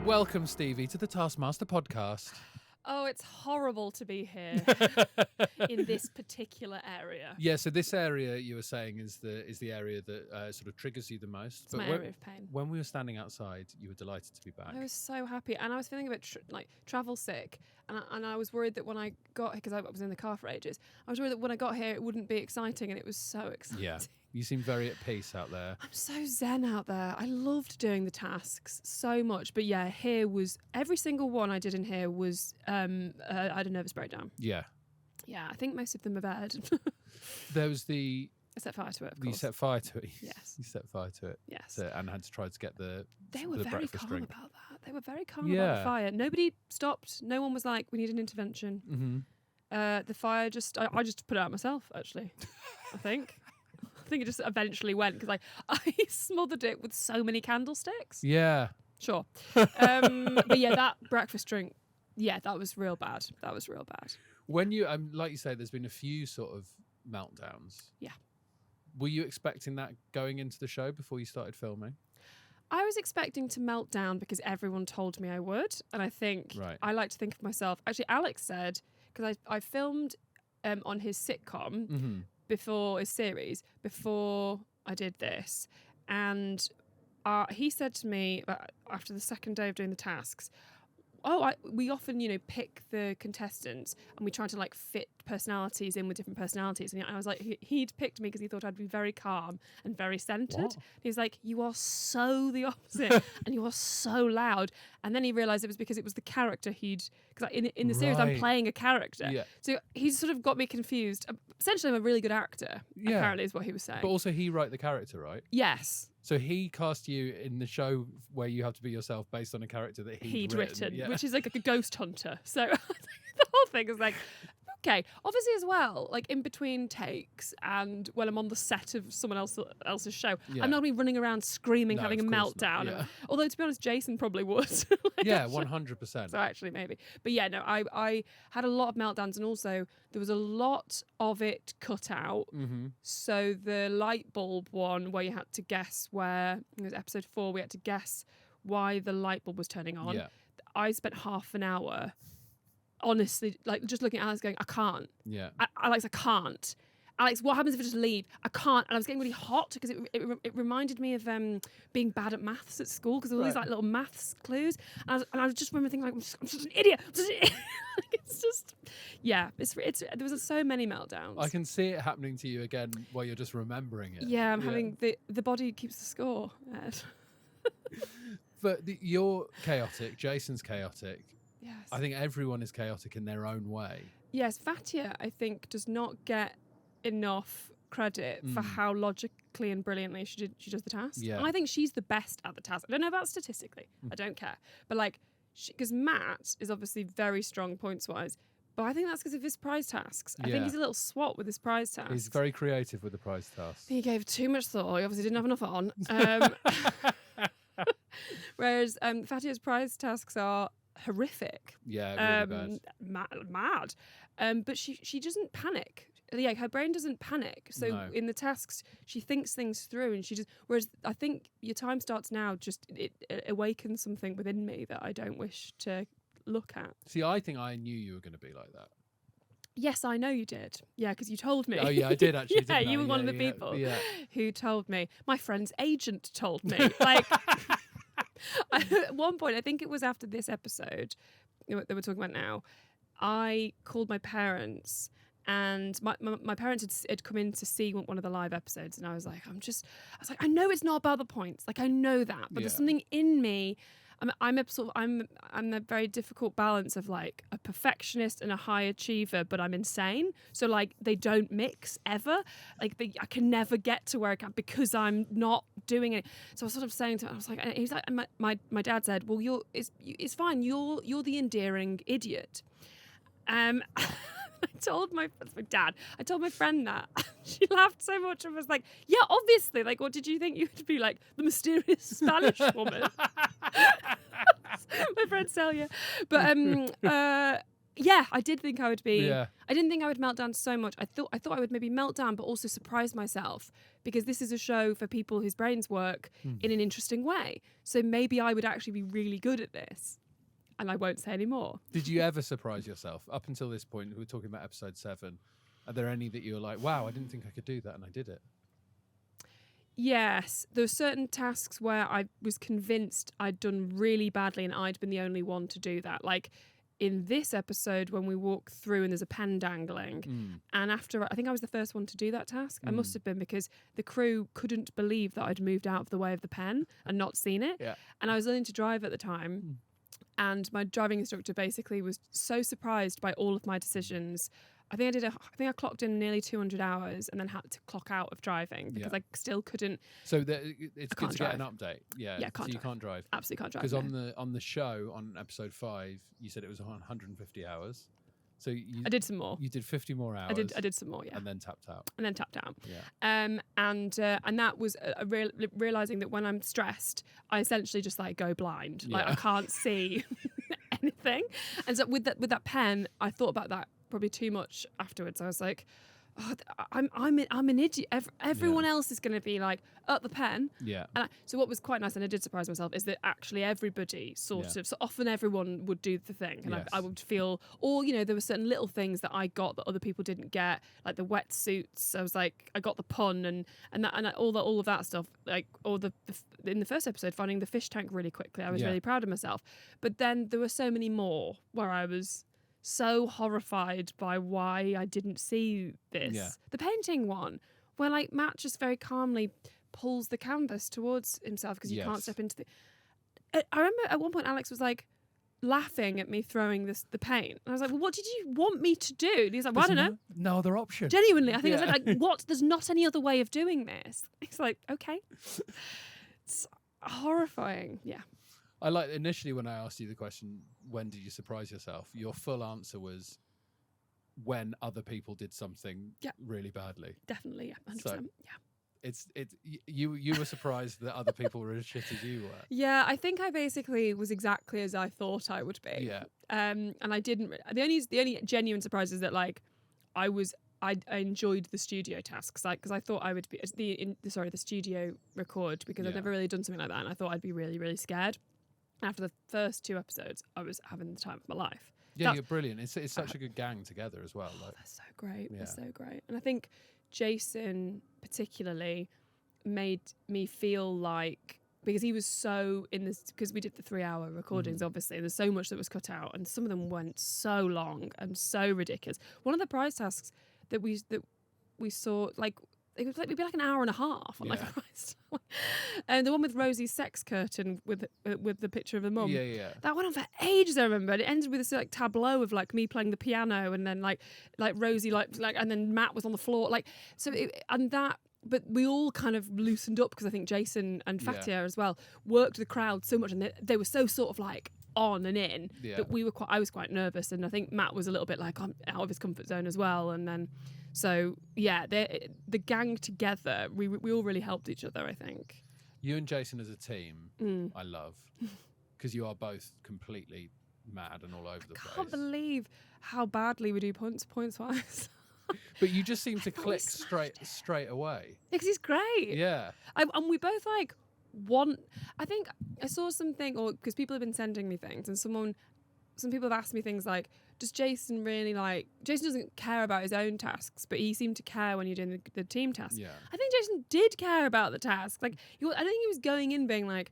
Welcome, Stevie, to the Taskmaster podcast. Oh, it's horrible to be here in this particular area. Yeah, so this area you were saying is the area that sort of triggers you the most. It's my area of pain. When we were standing outside, you were delighted to be back. I was so happy, and I was feeling a bit travel sick, and I was worried that when I got here, because I was in the car for ages, I was worried that when I got here it wouldn't be exciting, and it was so exciting. Yeah, you seem very at peace out there. I'm so zen out there. I loved doing the tasks so much, but yeah, here was every single one I did in here was I had a nervous breakdown. Yeah. Yeah, I think most of them are bad. There was I set fire to it, of course. You set fire to it. Yes. You set fire to it. Yes. And had to try to get They were very calm drink. about that. They were very calm about the fire. Nobody stopped. No one was like, we need an intervention. Mm-hmm. The fire I just put it out myself, actually. I think it just eventually went because I smothered it with so many candlesticks. Yeah. Sure. But yeah, that breakfast drink, yeah, that was real bad. That was real bad. When you, like you say, there's been a few sort of meltdowns. Yeah. Were you expecting that going into the show before you started filming? I was expecting to melt down because everyone told me I would. And I think I like to think of myself. Actually, Alex said, because I filmed on his sitcom before his series, before I did this. And he said to me after the second day of doing the tasks, we often, pick the contestants and we try to fit personalities in with different personalities. And I was like, he'd picked me because he thought I'd be very calm and very centered. What? He was like, you are so the opposite and you are so loud. And then he realised it was because it was the character because in the series I'm playing a character. Yeah. So he sort of got me confused. Essentially, I'm a really good actor, apparently is what he was saying. But also he wrote the character, right? Yes. So he cast you in the show where you have to be yourself based on a character that he'd written. Which is like a ghost hunter. So the whole thing is like, okay, obviously as well, in between takes and when I'm on the set of someone else's show, I'm not going to be running around screaming, having a meltdown. Yeah. Although, to be honest, Jason probably would. Yeah, 100%. So actually, maybe. But yeah, no, I had a lot of meltdowns, and also there was a lot of it cut out. Mm-hmm. So the light bulb one, where you had to guess it was episode 4, we had to guess why the light bulb was turning on. Yeah. I spent half an hour, honestly, just looking at Alex going, I can't. Yeah. Alex, I can't. Alex, what happens if I just leave? I can't. And I was getting really hot because it reminded me of being bad at maths at school because there were all these little maths clues. And I was just remember thinking I'm just an idiot. It's just, yeah. There was so many meltdowns. I can see it happening to you again while you're just remembering it. Yeah, I'm having the body keeps the score, Ed. But you're chaotic. Jason's chaotic. Yes. I think everyone is chaotic in their own way. Yes, Fatia, I think, does not get enough credit for how logically and brilliantly she does the task. Yeah. And I think she's the best at the task. I don't know about statistically. I don't care. But because Matt is obviously very strong points-wise, but I think that's because of his prize tasks. I think he's a little swat with his prize tasks. He's very creative with the prize tasks. He gave too much thought. He obviously didn't have enough on. Whereas Fatia's prize tasks are horrific. Yeah, really bad. Mad. But she doesn't panic. Yeah, her brain doesn't panic. So in the tasks, she thinks things through, and she just. Whereas I think Your Time Starts Now it awakens something within me that I don't wish to look at. See, I think I knew you were going to be like that. Yes, I know you did. Yeah, because you told me. Oh yeah, I did actually. Yeah, didn't I? you were one of the people who told me. My friend's agent told me. At one point, I think it was after this episode that we're talking about now, I called my parents, and my parents had come in to see one of the live episodes, and I was like, I know it's not about the points, I know that, but there's something in me. I'm a very difficult balance of a perfectionist and a high achiever, but I'm insane. So they don't mix ever. I can never get to where I can because I'm not doing it. So I was sort of saying to him, I was like, and he's like, my dad said, well, it's fine. You're the endearing idiot. I told my friend that. She laughed so much and was like, yeah, obviously. What did you think you would be the mysterious Spanish woman? My friend Celia. But Yeah, I did think I would be. Yeah. I didn't think I would melt down so much. I thought I would maybe melt down, but also surprise myself because this is a show for people whose brains work in an interesting way. So maybe I would actually be really good at this, and I won't say any more. Did you ever surprise yourself up until this point? We were talking about episode 7. Are there any that you were like, wow, I didn't think I could do that, and I did it? Yes, there were certain tasks where I was convinced I'd done really badly and I'd been the only one to do that. Like in this episode when we walk through and there's a pen dangling, and after I think I was the first one to do that task. I must have been, because the crew couldn't believe that I'd moved out of the way of the pen and not seen it. Yeah. And I was learning to drive at the time, and my driving instructor basically was so surprised by all of my decisions. I think I clocked in nearly 200 hours and then had to clock out of driving because I still couldn't. So it's good to get an update. Yeah, Yeah, so you can't drive. Absolutely can't drive. Because on the show, on episode 5, you said it was 150 hours. So I did some more. You did 50 more hours. I did some more, yeah. And then tapped out. Yeah. And that was realizing that when I'm stressed, I essentially just like go blind. Like I can't see anything. And so with that pen, I thought about that probably too much afterwards. I was like, oh, I'm an idiot. Everyone else is going to be like, the pen. Yeah. And so what was quite nice, and I did surprise myself, is that actually everybody so often everyone would do the thing, and I would feel, or there were certain little things that I got that other people didn't get, like the wetsuits. I was like, I got the pun and all of that stuff, like in the first episode, finding the fish tank really quickly. I was really proud of myself, but then there were so many more where I was so horrified by why I didn't see this. Yeah. The painting one, where like Matt just very calmly pulls the canvas towards himself because you can't step into the. I remember at one point Alex was like laughing at me throwing the paint. And I was like, well, what did you want me to do? And he's like, well, I don't know. No other option. Genuinely, I think I said, like, what? There's not any other way of doing this. He's like, okay. It's horrifying. Yeah. I like initially when I asked you the question, when did you surprise yourself? Your full answer was when other people did something really badly. Definitely, yeah, 100%. So you were surprised that other people were as shit as you were. Yeah, I think I basically was exactly as I thought I would be. Yeah. And I didn't. The only genuine surprise is that like I enjoyed the studio tasks, like because I thought I would be the studio record, because I've never really done something like that, and I thought I'd be really, really scared. After the first 2 episodes, I was having the time of my life. Yeah, you're brilliant. It's such a good gang together as well. Like, they're so great. Yeah. They're so great. And I think Jason particularly made me feel like, because he was so in this, because we did the 3-hour recordings, obviously, there's so much that was cut out, and some of them went so long and so ridiculous. One of the prize tasks that we saw, like, it was like maybe like an hour and a half. I'm like, Christ. And the one with Rosie's sex curtain with the picture of the mum. Yeah. That went on for ages, I remember. And it ended with this like tableau of like me playing the piano, and then like Rosie like and then Matt was on the floor. Like but we all kind of loosened up because I think Jason and Fatia as well worked the crowd so much, and they were so sort of like on and in that I was quite nervous, and I think Matt was a little bit like out of his comfort zone as well. And then so the gang together, we all really helped each other, I think. You and Jason as a team, I love, because you are both completely mad and all over the place. I can't believe how badly we do points wise. But you just seem to click straight away. Because he's great. Yeah. And we both like want. I think I saw something, or because people have been sending me things, and some people have asked me things like, does Jason really like? Jason doesn't care about his own tasks, but he seemed to care when you're doing the team tasks. Yeah. I think Jason did care about the task. Like, I don't think he was going in being like,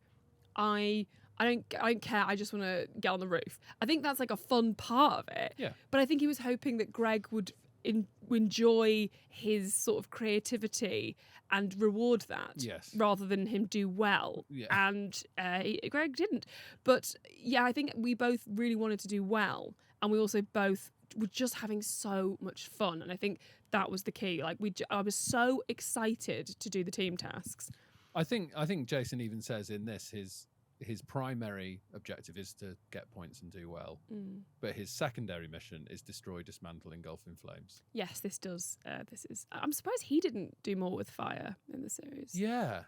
I don't care. I just want to get on the roof. I think that's like a fun part of it. Yeah. But I think he was hoping that Greg would enjoy his sort of creativity and reward that, rather than him do well. Yeah. And Greg didn't. But yeah, I think we both really wanted to do well, and we also both were just having so much fun. And I think that was the key. Like I was so excited to do the team tasks. I think Jason even says in this his primary objective is to get points and do well, but his secondary mission is destroy, dismantle, engulf in flames. Yes, this does. I'm surprised he didn't do more with fire in the series. Yeah.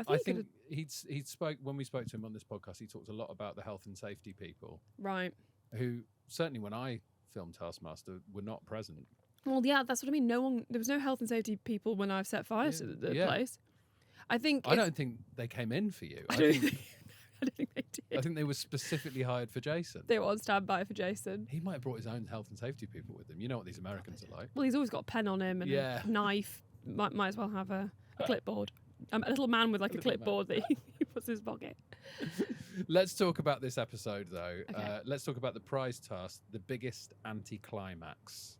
I think he spoke when we spoke to him on this podcast. He talked a lot about the health and safety people, right? Who certainly when I film Taskmaster were not present. Well, yeah, that's what I mean. There was no health and safety people when I've set fire to the place. I don't think they came in for you. I don't think they did. I think they were specifically hired for Jason. They were on standby for Jason. He might have brought his own health and safety people with him. You know what these Americans are like. Well, he's always got a pen on him and a knife. Might as well have a clipboard. A little man with like a clipboard that he puts in his pocket. Let's talk about this episode, though. Okay. Let's talk about the prize task, the biggest anti-climax.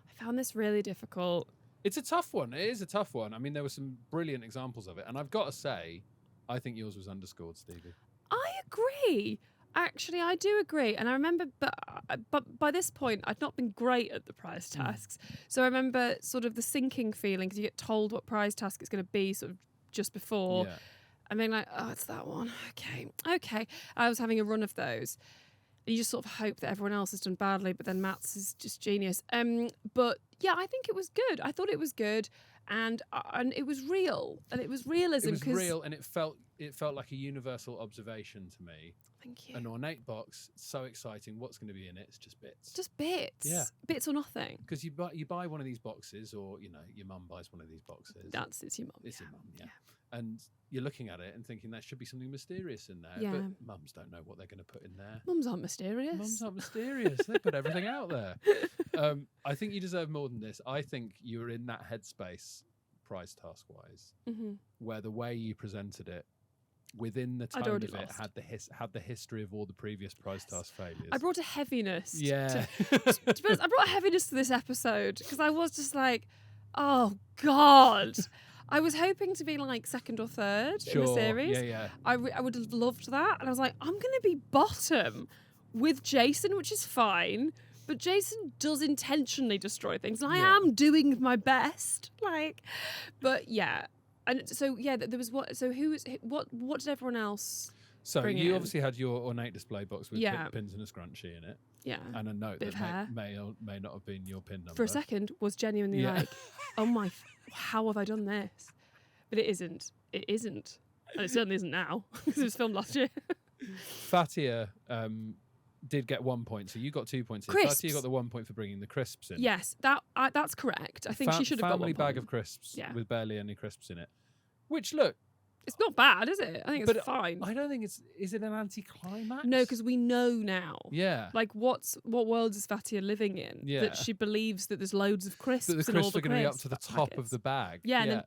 I found this really difficult. It's a tough one. It is a tough one. I mean, there were some brilliant examples of it. And I've got to say, I think yours was underscored, Stevie. I agree. Actually, I do agree. And I remember, but by this point, I'd not been great at the prize tasks. So I remember sort of the sinking feeling because you get told what prize task it's going to be sort of just before. Yeah. And being like, oh, it's that one. Okay. I was having a run of those. You just sort of hope that everyone else has done badly, but then Matt's is just genius. But yeah, I think it was good. I thought it was good, and it was real, and it was realism. It was real, and it felt like a universal observation to me. Thank you. An ornate box, so exciting. What's going to be in it? It's just bits. Just bits. Yeah. Bits or nothing. Because you buy one of these boxes, or your mum buys one of these boxes. It's your mum. It's your mum, yeah. And you're looking at it and thinking there should be something mysterious in there. Yeah. But mums don't know what they're going to put in there. Mums aren't mysterious. Mums aren't mysterious. They put everything out there. I think you deserve more than this. I think you were in that headspace, prize task-wise, where the way you presented it, within the tone of it, had the history of all the previous prize task failures. I brought a heaviness. Yeah. To be honest, I brought a heaviness to this episode because I was just like, oh, God. I was hoping to be like second or third in the series. Yeah. I would have loved that. And I was like, I'm going to be bottom with Jason, which is fine. But Jason does intentionally destroy things. And I am doing my best. But yeah. And so, yeah, there was what did everyone else bring you in? obviously had your ornate display box with pins and a scrunchie in it. Yeah. And a note Bit that of may not have been your pin number. For a second, was genuinely like, oh my, how have I done this? But it isn't. It isn't. And it certainly isn't now, because it was filmed last year. Fatia did get 1 point, so you got 2 points. Fatia got the 1 point for bringing the crisps in. Yes, that's correct. I think she should have got 1 point. Family bag of crisps with barely any crisps in it. Which, look... It's not bad, is it? I think it's fine. I don't think it's... Is it an anti-climax? No, because we know now. Yeah. What world is Fatia living in? Yeah. That she believes that there's loads of crisps that the and all crisps the are going to be up crisp to the top packets. of the bag. Yeah, and then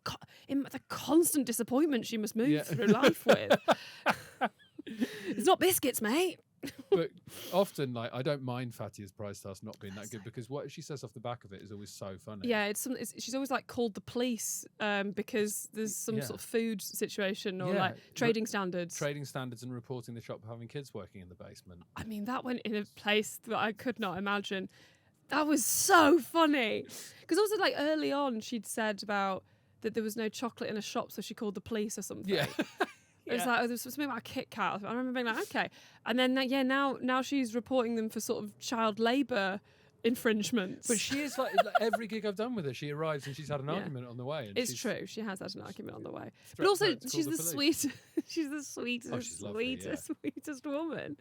in the constant disappointment she must move through life with. It's not biscuits, mate. But often, I don't mind Fatia's prize task not being that good because what she says off the back of it is always so funny. Yeah, she's always called the police because there's some sort of food situation or trading standards. Trading standards and reporting the shop for having kids working in the basement. I mean, that went in a place that I could not imagine. That was so funny. Because also, early on, she'd said about that there was no chocolate in a shop, so she called the police or something. Yeah. It was there was something about a Kit Kat. I remember being okay. And then, now she's reporting them for sort of child labour infringements. But she is every gig I've done with her, she arrives and she's had an argument on the way. And it's true. She has had an argument on the way. But also, she's the sweetest. She's the sweetest, sweetest woman.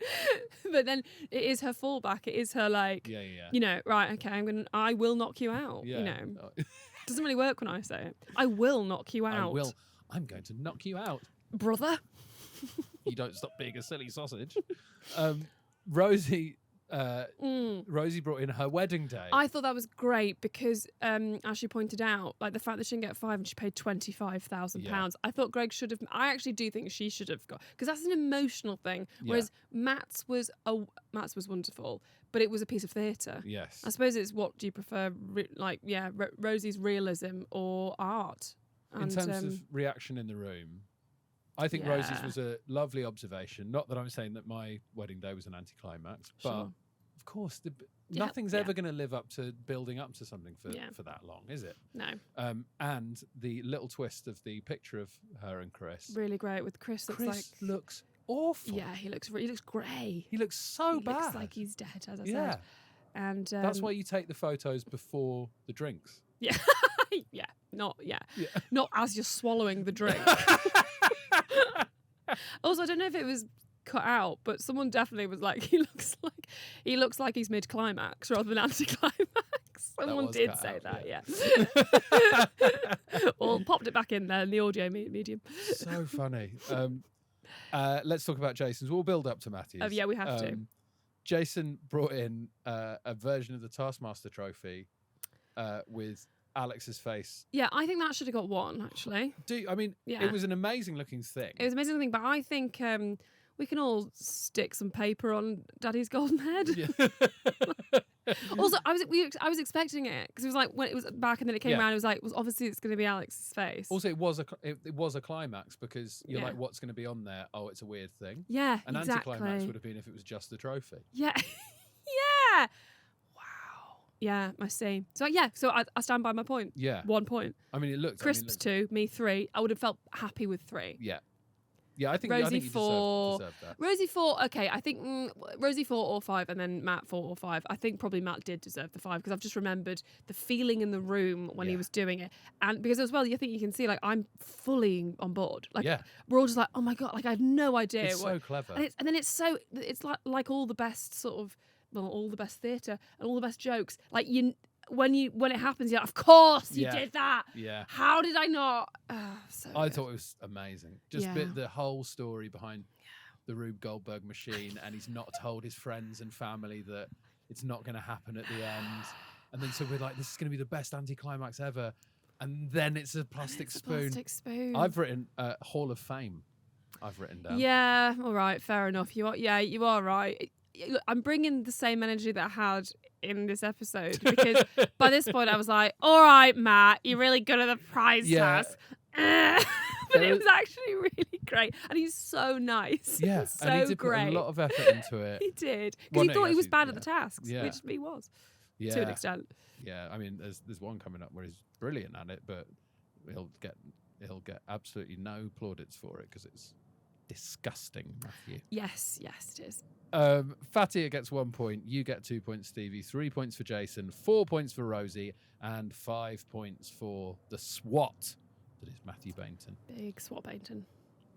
But then it is her fallback. It is her right, okay, I will knock you out. Yeah. Doesn't really work when I say it. I will knock you out. I'm going to knock you out. Brother. You don't stop being a silly sausage. Rosie brought in her wedding day. I thought that was great because, as she pointed out, the fact that she didn't get 5 and she paid £25,000. I thought Greg should have. I actually do think she should have got, because that's an emotional thing. Whereas Matt's was wonderful, but it was a piece of theatre. Yes. I suppose it's what do you prefer, Rosie's realism or art? In terms of reaction in the room, I think Rosie's was a lovely observation. Not that I'm saying that my wedding day was an anticlimax, but of course, nothing's ever going to live up to building up to something for that long, is it? No. And the little twist of the picture of her and Chris. Really great with Chris. Looks awful. Yeah, he looks grey. He looks so bad. He looks like he's dead, as I said. And that's why you take the photos before the drinks. Yeah. Not as you're swallowing the drink. Also, I don't know if it was cut out, but someone definitely was like, he looks like he's mid-climax rather than anti-climax. Someone did say out, that, yeah. Or popped it back in there in the audio medium. So funny. Let's talk about Jason's. We'll build up to Matthew's. Oh, yeah, we have to. Jason brought in a version of the Taskmaster trophy with Alex's face. Yeah, I think that should have got one, actually. It was an amazing looking thing. It was an amazing thing, but I think we can all stick some paper on Daddy's golden head. Yeah. Also, I was expecting it because it was like when it was back and then it came around. It was like, obviously it's going to be Alex's face. Also, it was a climax because you're like, what's going to be on there? Oh, it's a weird thing. Yeah, An exactly. anti-climax would have been if it was just the trophy. Yeah, yeah. Wow. Yeah, I see. So so I stand by my point. Yeah, 1 point. I mean, it looked. Crisps 2, me 3. I would have felt happy with 3. Yeah. Yeah, I think Rosie you 4. deserved that. Rosie 4, okay, I think Rosie 4 or 5 and then Matt 4 or 5. I think probably Matt did deserve the 5 because I've just remembered the feeling in the room when he was doing it. And because as well, I think you can see, like, I'm fully on board. Like, we're all just like, oh my God, like, I have no idea. It's so clever. And then it's like all the best sort of, well, all the best theatre and all the best jokes. Like, when it happens, you're like, of course you did that. Yeah. How did I not? I thought it was amazing. Just the whole story behind the Rube Goldberg machine, and he's not told his friends and family that it's not going to happen at the end. And then so we're like, this is going to be the best anti-climax ever. And then it's a plastic spoon. I've written Hall of Fame. I've written down. Yeah, all right, fair enough. You are right. Look, I'm bringing the same energy that I had in this episode because by this point I was like, all right, Matt, you're really good at the prize task. But it was actually really great. And he's so nice. Yeah, so and he did great. put a lot of effort into it. He did. Because he thought he was bad at the tasks, which he was to an extent. Yeah, I mean, there's one coming up where he's brilliant at it, but he'll get absolutely no plaudits for it because it's disgusting, Matthew. Yes, it is. Fatia gets 1 point. You get 2 points, Stevie. 3 points for Jason. 4 points for Rosie. And 5 points for the SWAT. That is Matthew Bainton. Big SWAT Bainton.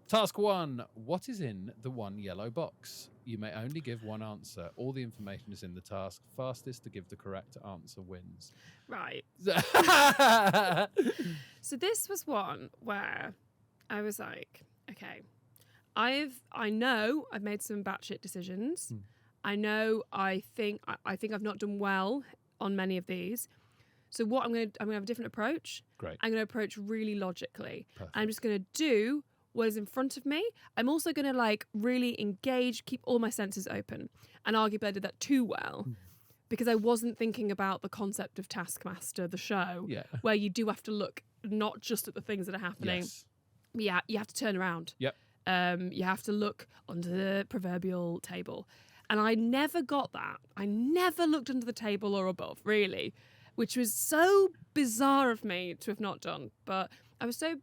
Task 1. What is in the one yellow box? You may only give one answer. All the information is in the task. Fastest to give the correct answer wins. Right. So this was one where I was like, okay, I know I've made some batshit decisions. I think I've not done well on many of these. So what I'm gonna have a different approach. Great. I'm gonna approach really logically. Perfect. I'm just gonna do what is in front of me. I'm also gonna like really engage, keep all my senses open. And arguably I did that too well. Because I wasn't thinking about the concept of Taskmaster, the show, where you do have to look not just at the things that are happening. Yes. Yeah, you have to turn around. Yep. You have to look under the proverbial table. And I never got that. I never looked under the table or above, really, which was so bizarre of me to have not done. But I was so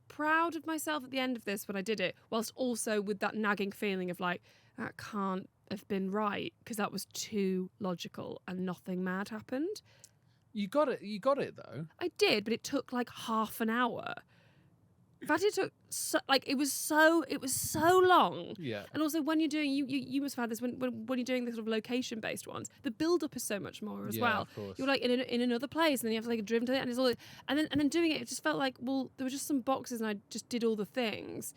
proud of myself at the end of this when I did it, whilst also with that nagging feeling of like, that can't have been right because that was too logical and nothing mad happened. You got it though. I did, but it took like half an hour. In fact, it took it was so long. Yeah. And also when you're doing you must have had this when you're doing the sort of location based ones, the build up is so much more as well. Of course. You're like in another place, and then you have to like driven to it, and it's all and then doing it just felt like, well, there were just some boxes, and I just did all the things,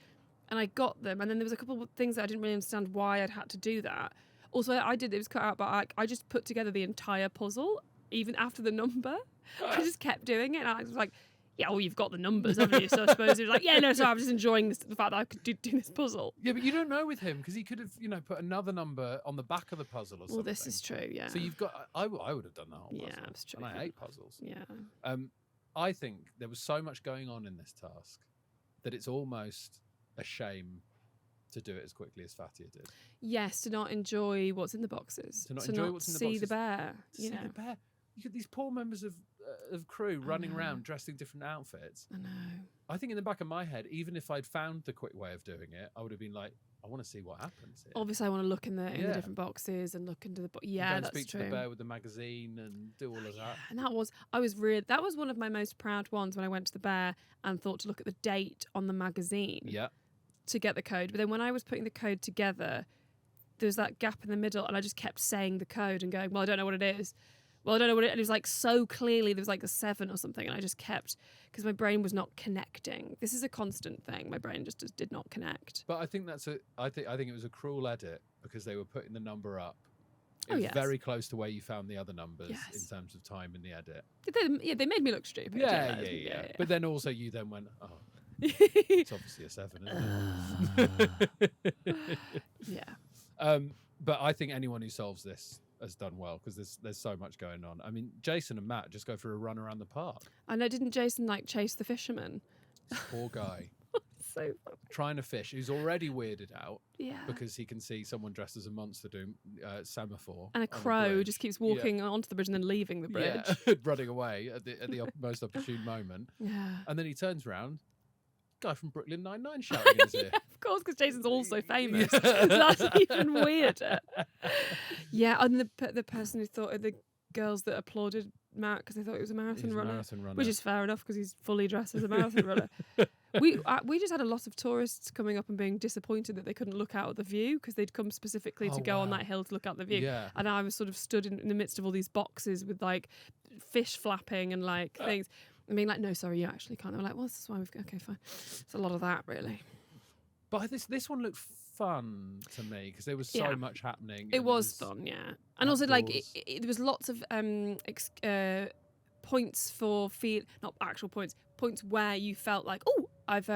and I got them, and then there was a couple of things that I didn't really understand why I'd had to do that. Also, it was cut out, but I just put together the entire puzzle even after the number. I just kept doing it, and I was like, yeah, well, you've got the numbers, haven't you? So I suppose it was like, yeah, no, sorry, I'm just enjoying the fact that I could do this puzzle. Yeah, but you don't know with him because he could have, put another number on the back of the puzzle or something. Well, this is true, yeah. So you've got, I would have done the whole puzzle. Yeah, that's true. And I hate puzzles. Yeah. I think there was so much going on in this task that it's almost a shame to do it as quickly as Fatia did. Yes, to not enjoy what's in the boxes. To not enjoy what's in the boxes. See the bear. See the bear. You get these poor members of crew running around dressed in different outfits. I know. I think in the back of my head, even if I'd found the quick way of doing it, I would have been like, I want to see what happens here. Obviously, I want to look in the different boxes and look into the that's speak true. to the bear with the magazine and do all of that. And that was one of my most proud ones when I went to the bear and thought to look at the date on the magazine. Yeah. to get the code. But then when I was putting the code together, there was that gap in the middle, and I just kept saying the code and going, well, I don't know what it is. Well, I don't know what it is. And it was like so clearly there was like a 7 or something, and I just kept, because my brain was not connecting. This is a constant thing. My brain just did not connect. But I think I think it was a cruel edit because they were putting the number up. It Oh, was yes. very close to where you found the other numbers Yes. in terms of time in the edit. They made me look stupid. Yeah. But then also you then went, oh, it's obviously a 7, isn't it? Yeah. But I think anyone who solves this has done well because there's so much going on. I mean, Jason and Matt just go for a run around the park. I know, didn't Jason like chase the fisherman? This poor guy So funny. trying to fish, who's already weirded out Yeah. because he can see someone dressed as a monster doing semaphore. And a on the crow bridge. just keeps walking onto the bridge and then leaving the bridge. Yeah, running away at the most opportune moment. Yeah. And then he turns around, guy from Brooklyn Nine-Nine shouting in his ear. Of course, because Jason's also famous. Yeah. So that's even weirder. Yeah, and the person who thought, the girls that applauded Matt because they thought he was a marathon runner. Which is fair enough because he's fully dressed as a marathon runner. We just had a lot of tourists coming up and being disappointed that they couldn't look out at the view because they'd come specifically to go on that hill to look out the view. Yeah. And I was sort of stood in the midst of all these boxes with like fish flapping and like things. I mean, like, no, sorry, you actually can't. They were like, well, this is why we've got, okay, fine. It's a lot of that, really. But this one looked fun to me because there was so much happening. It was fun, yeah. And also, like, outdoors. there was lots of points for not actual points where you felt like, oh, I've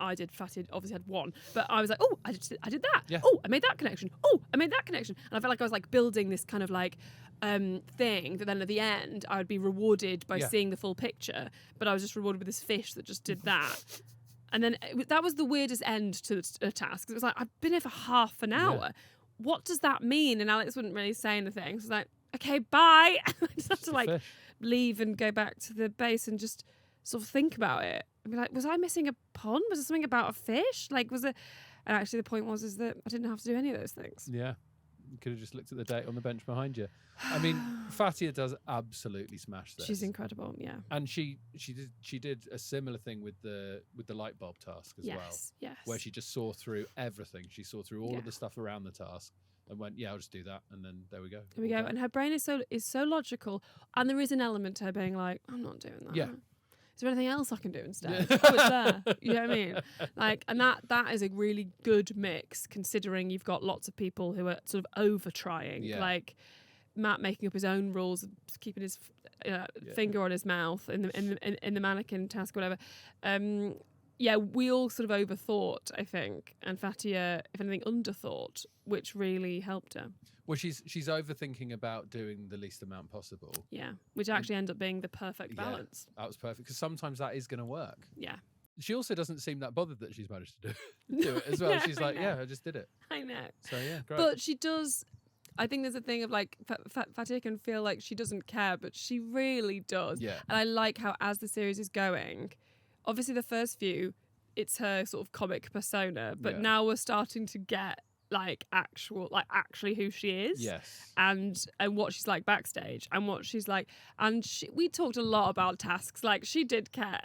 I did. Fatty obviously had one, but I was like, oh, I did that. Yeah. Oh, I made that connection. Oh, I made that connection. And I felt like I was like building this kind of like thing that then at the end I would be rewarded by seeing the full picture. But I was just rewarded with this fish that just did that. And then that was the weirdest end to a task. It was like, I've been here for half an hour. Yeah. What does that mean? And Alex wouldn't really say anything. So I was like, okay, bye. I just have to like leave and go back to the base and just sort of think about it. I mean, like, was I missing a pond? Was there something about a fish? Like, was it? And actually, the point is that I didn't have to do any of those things. Yeah, you could have just looked at the date on the bench behind you. I mean, Fatia does absolutely smash this. She's incredible, yeah. And she did a similar thing with the light bulb task as well. Yes. Where she just saw through everything. She saw through all of the stuff around the task and went, yeah, I'll just do that, and then there we go. There we go. And her brain is so logical, and there is an element to her being like, I'm not doing that. Yeah. Is there anything else I can do instead? Oh, it's there. You know what I mean? Like, and that is a really good mix, considering you've got lots of people who are sort of over trying. Yeah. Like Matt making up his own rules, keeping his finger on his mouth in the mannequin task, whatever. Yeah, we all sort of overthought, I think, and Fatia, if anything, underthought, which really helped her. Well, she's overthinking about doing the least amount possible. Yeah, which actually ended up being the perfect balance. That was perfect, because sometimes that is going to work. Yeah. She also doesn't seem that bothered that she's managed to do it as well. She's like, I just did it. I know. So, yeah, great. But she does... I think there's a thing of like, Fatia can feel like she doesn't care, but she really does. Yeah. And I like how, as the series is going, obviously the first few, it's her sort of comic persona, but now we're starting to get actually who she is. Yes. And what she's like backstage and what she's like. And we talked a lot about tasks. Like, she did care.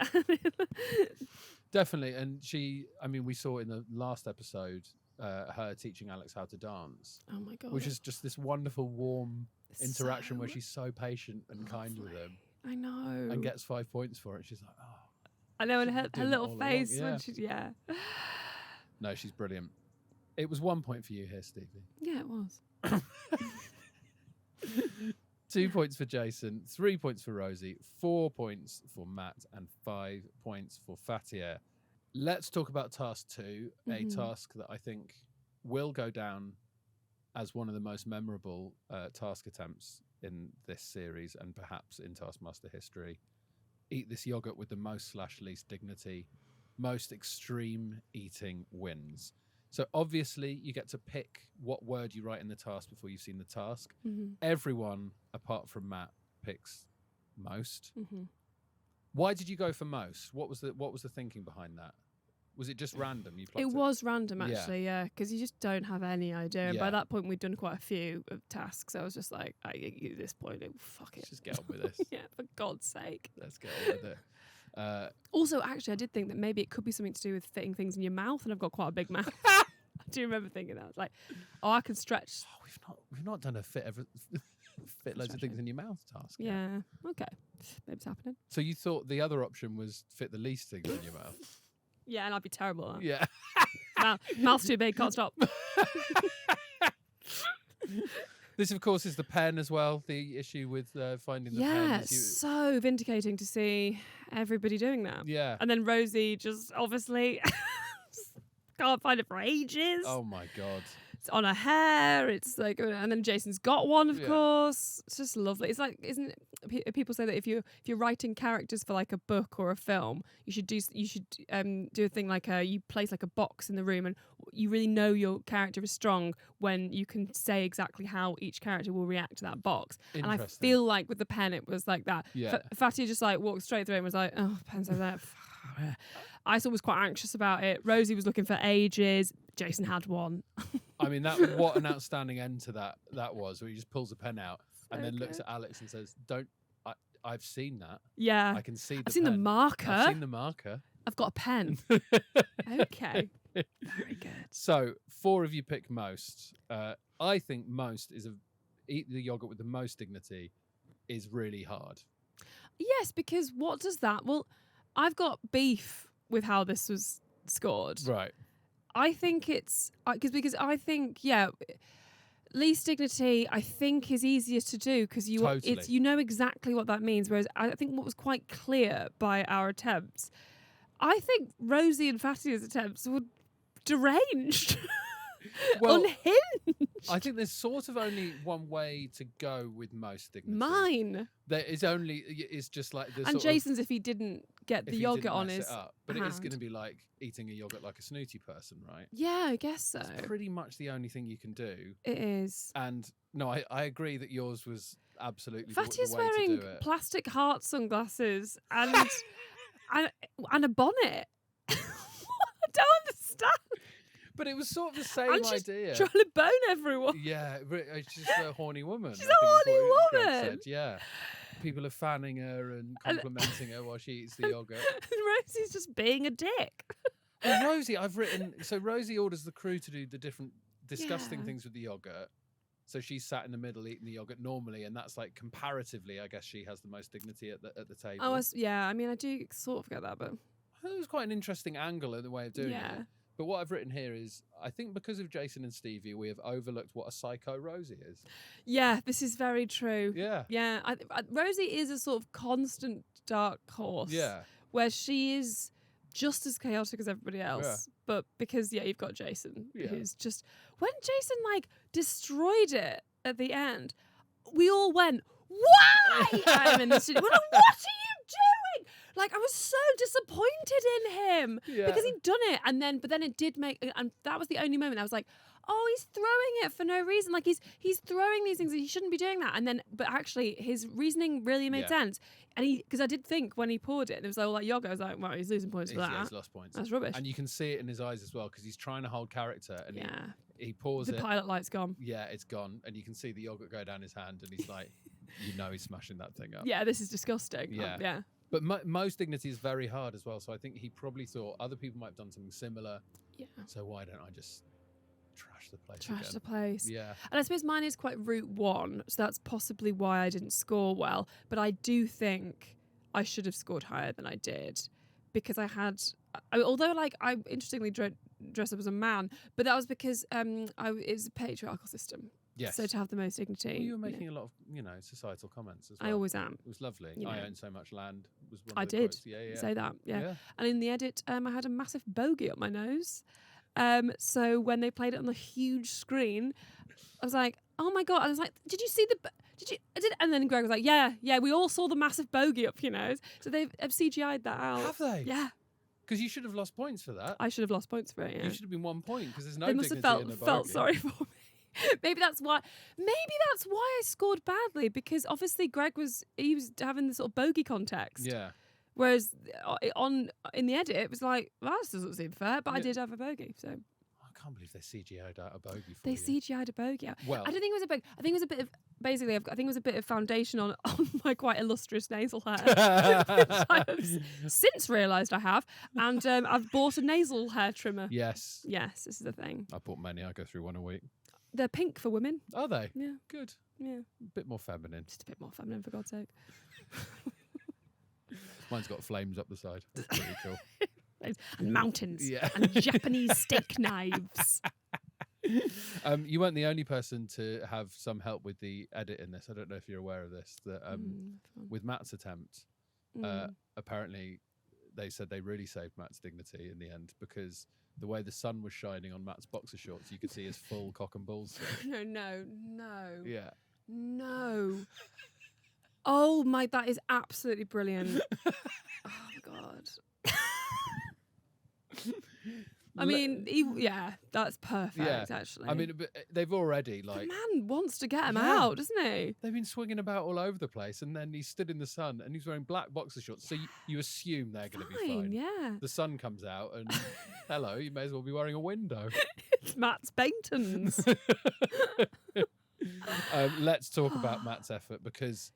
Definitely. And we saw in the last episode, her teaching Alex how to dance. Oh my God. Which is just this wonderful, warm interaction where she's so patient and kind with him. I know. And gets 5 points for it. She's like, oh. I know, and her little face when she's, No, she's brilliant. It was 1 point for you here, Stevie. Yeah, it was. 2 points for Jason, 3 points for Rosie, 4 points for Matt, and 5 points for Fatia. Let's talk about task 2, a task that I think will go down as one of the most memorable task attempts in this series and perhaps in Taskmaster history. Eat this yogurt with the most/least dignity. Most extreme eating wins. So obviously you get to pick what word you write in the task before you've seen the task. Mm-hmm. Everyone, apart from Matt, picks most. Mm-hmm. Why did you go for most? What was the thinking behind that? Was it just random? It was random, actually, yeah, because you just don't have any idea. And by that point, we'd done quite a few tasks. I was just like, at this point, fuck it. Let's just get on with this. Yeah, for God's sake. Let's get on with it. Also, actually, I did think that maybe it could be something to do with fitting things in your mouth, and I've got quite a big mouth. I do remember thinking that. It's like, oh, I can stretch. Oh, we've not done a fit loads of things in your mouth task. Yeah. Okay. Maybe it's happening. So you thought the other option was fit the least things in your mouth? Yeah, and I'd be terrible at that. Yeah. Mouth's too big, can't stop. This, of course, is the pen as well. The issue with finding the pen. Yeah, it's so vindicating to see everybody doing that. Yeah. And then Rosie just obviously can't find it for ages. Oh my God. It's on her hair. It's like, and then Jason's got one, of course. It's just lovely. It's like, isn't it? People say that if you're writing characters for like a book or a film, you should do a thing like you place like a box in the room, and you really know your character is strong when you can say exactly how each character will react to that box. And I feel like with the pen, it was like that. Yeah. Fatty just like walked straight through and was like, oh, pen's over there. Isa was quite anxious about it. Rosie was looking for ages. Jason had one. I mean, what an outstanding end to that was, where he just pulls a pen out and then looks at Alex and says, I've seen that. Yeah. I can see I've seen the marker. I've seen the marker. I've got a pen. Okay. Very good. So 4 of you pick most. I think most is eat the yogurt with the most dignity is really hard. Yes, because what does that? Well, I've got beef with how this was scored. Right. I think it's because I think least dignity I think is easier to do because you know exactly what that means. Whereas I think what was quite clear by our attempts, I think Rosie and Fatty's attempts were deranged. Well, unhinged. I think there's sort of only one way to go with most dignity. Mine. There is only, it's just like the and Jason's if he didn't get the yogurt on his but hand. it is going to be like eating a yogurt like a snooty person, right? Yeah, I guess so. It's pretty much the only thing you can do. It is. And no, I agree that yours was absolutely Fatty's the way wearing to do it. plastic heart sunglasses and and a bonnet. I don't understand. But it was sort of the same idea. Trying to bone everyone. Yeah, it's just a horny woman. She's a horny woman. Said. Yeah. People are fanning her and complimenting her while she eats the yogurt. And Rosie's just being a dick. Well, Rosie, Rosie orders the crew to do the different disgusting things with the yogurt. So she's sat in the middle eating the yogurt normally, and that's like comparatively, I guess she has the most dignity at the table. Oh, yeah. I mean, I do sort of forget that, but I thought it was quite an interesting angle in the way of doing it. But what I've written here is, I think because of Jason and Stevie, we have overlooked what a psycho Rosie is. Yeah, this is very true. Yeah. Yeah. Rosie is a sort of constant dark horse. Yeah. Where she is just as chaotic as everybody else. Yeah. But because, you've got Jason, who's just... When Jason, destroyed it at the end, we all went, why? I'm in the studio. We're like, what are you doing? I was so disappointed in him because he'd done it, but then it did make, and that was the only moment I was like, oh, he's throwing it for no reason. He's throwing these things, and he shouldn't be doing that. And then, but actually, his reasoning really made sense. And because I did think when he poured it, there was all that yogurt. I was like, well, he's losing points for that. He's lost points. That's rubbish. And you can see it in his eyes as well because he's trying to hold character, and he pours it. The pilot light's gone. Yeah, it's gone, and you can see the yogurt go down his hand, and he's like, he's smashing that thing up. Yeah, this is disgusting. Yeah. But most dignity is very hard as well. So I think he probably thought other people might have done something similar. Yeah. So why don't I just trash the place Trash the place. Yeah. And I suppose mine is quite route 1. So that's possibly why I didn't score well. But I do think I should have scored higher than I did. Because I interestingly dressed up as a man. But that was because it's a patriarchal system. Yes. So to have the most dignity. Well, you were making a lot of, societal comments as well. I always am. It was lovely. I own so much land. Was one I of the did quotes. Yeah. say that. Yeah. And in the edit, I had a massive bogey up my nose. So when they played it on the huge screen, I was like, oh my God. I was like, did you see and then Greg was like, yeah, we all saw the massive bogey up your nose. So they've CGI'd that out. Have they? Yeah. Because you should have lost points for that. I should have lost points for it, yeah. You should have been 1 point because there's no they must dignity have in the felt bogey. sorry for me. Maybe that's why I scored badly, because obviously Greg was having the sort of bogey context. Yeah. Whereas in the edit it was like, well, that doesn't seem fair, but I did have a bogey, so. can't believe they CGI'd out a bogey for They you. CGI'd a bogey out. Well, I don't think it was a bogey. I think it was a bit of, basically, I think it was a bit of foundation on my quite illustrious nasal hair. Which I have since realised I have. And I've bought a nasal hair trimmer. yes. Yes, this is the thing. I bought many. I go through one a week. They're pink for women. Are they? Yeah. Good. Yeah. A bit more feminine. Just a bit more feminine, for God's sake. Mine's got flames up the side. That's pretty cool. And mountains. Yeah. And Japanese steak knives. You weren't the only person to have some help with the edit in this. I don't know if you're aware of this. That with Matt's attempt, apparently they said they really saved Matt's dignity in the end because the way the sun was shining on Matt's boxer shorts, you could see his full cock and balls. No. Yeah. No. Oh my, that is absolutely brilliant. Oh my God. I mean, that's perfect, actually. I mean, but they've already, the like... man wants to get him out, doesn't he? They've been swinging about all over the place, and then he stood in the sun, and he's wearing black boxer shorts, so you assume they're going to be fine. Yeah. The sun comes out, and hello, you may as well be wearing a window. It's Matt's Baintons. Let's talk about Matt's effort, because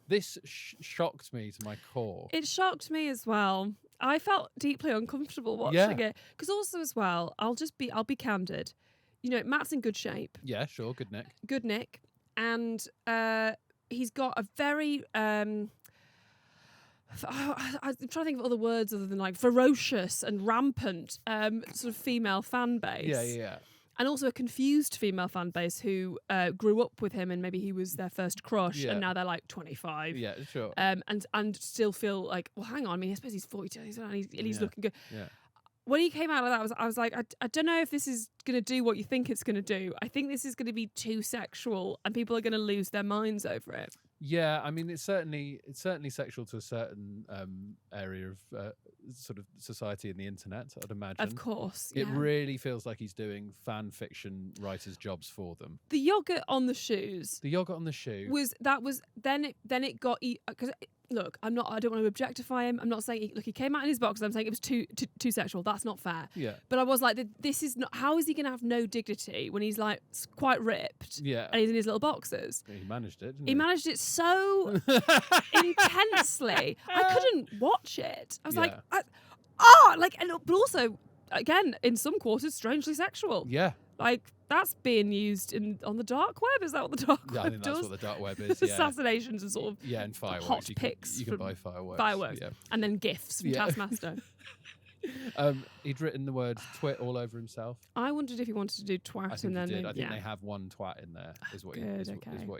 this shocked me to my core. It shocked me as well. I felt deeply uncomfortable watching it because also as well, I'll be candid. You know, Matt's in good shape. Yeah, sure, good nick. Good nick, and he's got a very I'm trying to think of other words other than like ferocious and rampant sort of female fan base. Yeah. And also a confused female fan base who grew up with him and maybe he was their first crush and now they're like 25. Yeah, sure. And still feel like, well, hang on, I mean, I suppose he's 42 and he's looking good. Yeah. When he came out of that, I was like, I don't know if this is going to do what you think it's going to do. I think this is going to be too sexual and people are going to lose their minds over it. Yeah, I mean, it's certainly sexual to a certain area of sort of society and the internet, I'd imagine. Of course, It really feels like he's doing fan fiction writers' jobs for them. The yogurt on the shoes. The yogurt on the shoe Then it got because look, I don't want to objectify him. I'm not saying he came out in his boxers. I'm saying it was too sexual. That's not fair. Yeah. But I was like, this is not. How is he going to have no dignity when he's like quite ripped? Yeah. And he's in his little boxers. He managed it. Didn't He managed it so intensely. I couldn't watch it. I was like, but also again in some quarters strangely sexual. Yeah. Like that's being used on the dark web. Is that what the dark web does? I think that's what the dark web is. Yeah. Assassinations and sort of and fireworks. hot pics. You can buy fireworks. Yeah. And then gifs from Taskmaster. He'd written the word twit all over himself. I wondered if he wanted to do twat. I think and he then did. I think they have one twat in there. Is what he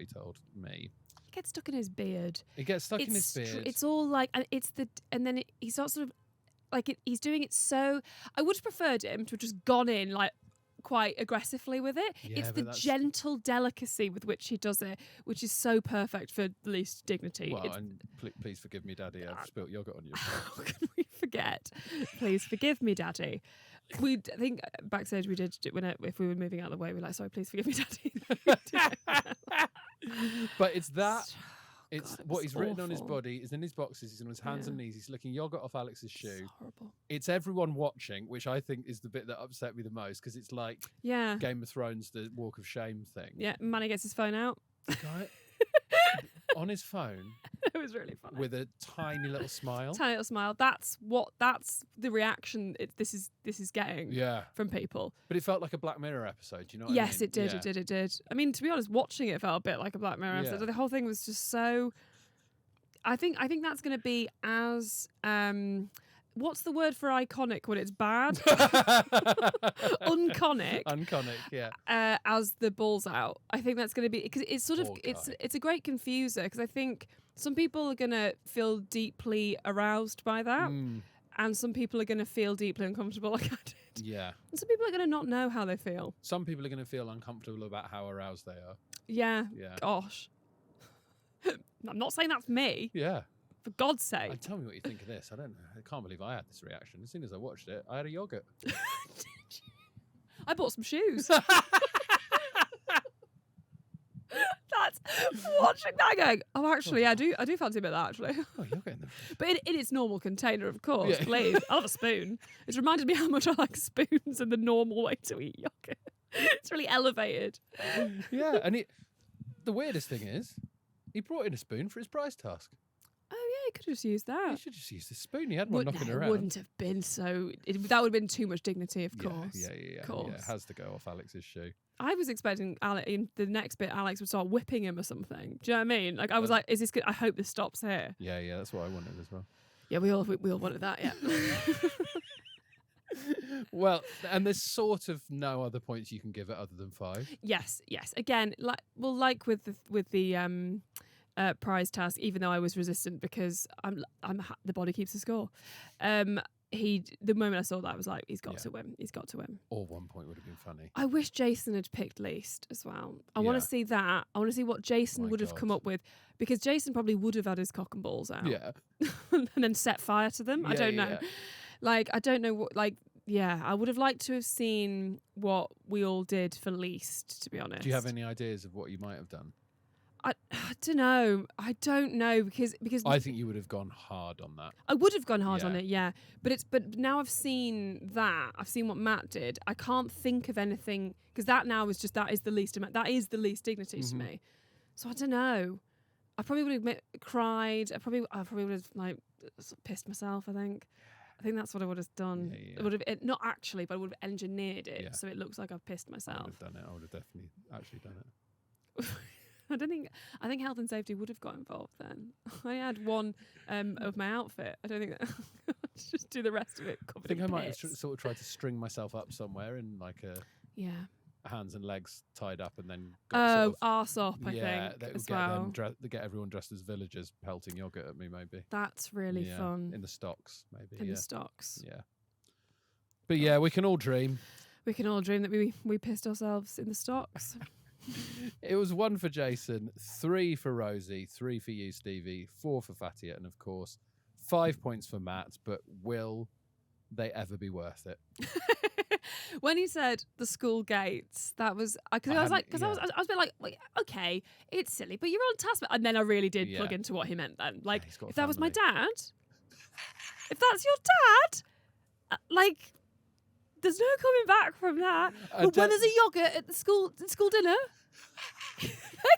told me. It gets stuck in his beard. It gets stuck in his beard. It's all like, and then he starts sort of like he's doing it so. I would have preferred him to have just gone in like quite aggressively with it. Yeah, it's the gentle delicacy with which he does it, which is so perfect for the least dignity. Well, and please forgive me, Daddy. I've spilt yogurt on you. How can we forget? Please forgive me, Daddy. I think backstage we did if we were moving out of the way, we were like, sorry, please forgive me, Daddy. But it's that. It's God, what he's written on his awful. body. He's in his boxes. He's on his hands and knees. He's licking yogurt off Alex's shoe. It's horrible. It's everyone watching, which I think is the bit that upset me the most because it's like Game of Thrones, the Walk of Shame thing. Yeah, Manny gets his phone out. The guy on his phone. It was really funny. With a tiny little smile. Tiny little smile. That's the reaction this is getting from people. But it felt like a Black Mirror episode, you know what I Yes, mean? it did, it did. I mean, to be honest, watching it felt a bit like a Black Mirror episode. The whole thing was just so... I think that's going to be as... what's the word for iconic when it's bad? Unconic. Unconic, yeah. As the Balls Out. I think that's going to be... Because it's sort of... It's a great confuser because I think some people are going to feel deeply aroused by that. And some people are going to feel deeply uncomfortable like I did. Yeah. And some people are going to not know how they feel. Some people are going to feel uncomfortable about how aroused they are. Yeah. Gosh. I'm not saying that's me. Yeah. For God's sake. And tell me what you think of this. I can't believe I had this reaction. As soon as I watched it, I had a yogurt. Did you? I bought some shoes. watching that going, oh, actually, yeah, I do fancy a bit of that, actually. Oh, you're getting the But in its normal container, of course, Yeah. please. I'll have a spoon. It's reminded me how much I like spoons and the normal way to eat yogurt. It's really elevated. Yeah, and the weirdest thing is, he brought in a spoon for his prize task. Oh, yeah, he could have just used He that. should just use the spoon. He had one knocking around. It wouldn't have been so... that would have been too much dignity, of course. Yeah. Of course. Yeah, it has to go off Alex's shoe. I was expecting in the next bit Alex would start whipping him or something. Do you know what I mean? Like, I was like, is this good? I hope this stops here. Yeah, that's what I wanted as well. Yeah, we all wanted that, yeah. Well, and there's sort of no other points you can give it other than 5. Yes. Again, like with the prize task, even though I was resistant because the body keeps the score. The moment I saw that, I was like, he's got to win. He's got to win. Or 1 point would have been funny. I wish Jason had picked least as well. I want to see that. I want to see what Jason would have come up with, because Jason probably would have had his cock and balls out. Yeah. And then set fire to them. I don't know. Yeah. Like, I don't know what, like, yeah, I would have liked to have seen what we all did for least, to be honest. Do you have any ideas of what you might have done? I don't know. I don't know because I think you would have gone hard on that. I would have gone hard on it, yeah. But now I've seen that. I've seen what Matt did. I can't think of anything, because that now is just, that is the least dignity to me. So I don't know. I probably would have cried. I probably would have like pissed myself. I think that's what I would have done. Yeah. It would have not actually, but I would have engineered it so it looks like I've pissed myself. I would have done it. I would have definitely actually done it. I think health and safety would have got involved then. I had one of my outfit. I don't think that just do the rest of it. I think I might have sort of tried to string myself up somewhere in like a hands and legs tied up, and then arse up. I think that would as get well. get everyone dressed as villagers pelting yogurt at me. Maybe That's really fun in the stocks. Maybe in the stocks. Yeah, but yeah, we can all dream. We can all dream that we pissed ourselves in the stocks. It was 1 for Jason, 3 for Rosie, 3 for you, Stevie, 4 for Fatia, and of course 5 points for Matt. But will they ever be worth it? When he said the school gates, that was because I was a bit like, okay, it's silly, but you're on Taskmaster, and then I really did plug into what he meant. Then, like, if that was my dad, if that's your dad, like. There's no coming back from that. But when there's a yogurt at the school dinner, his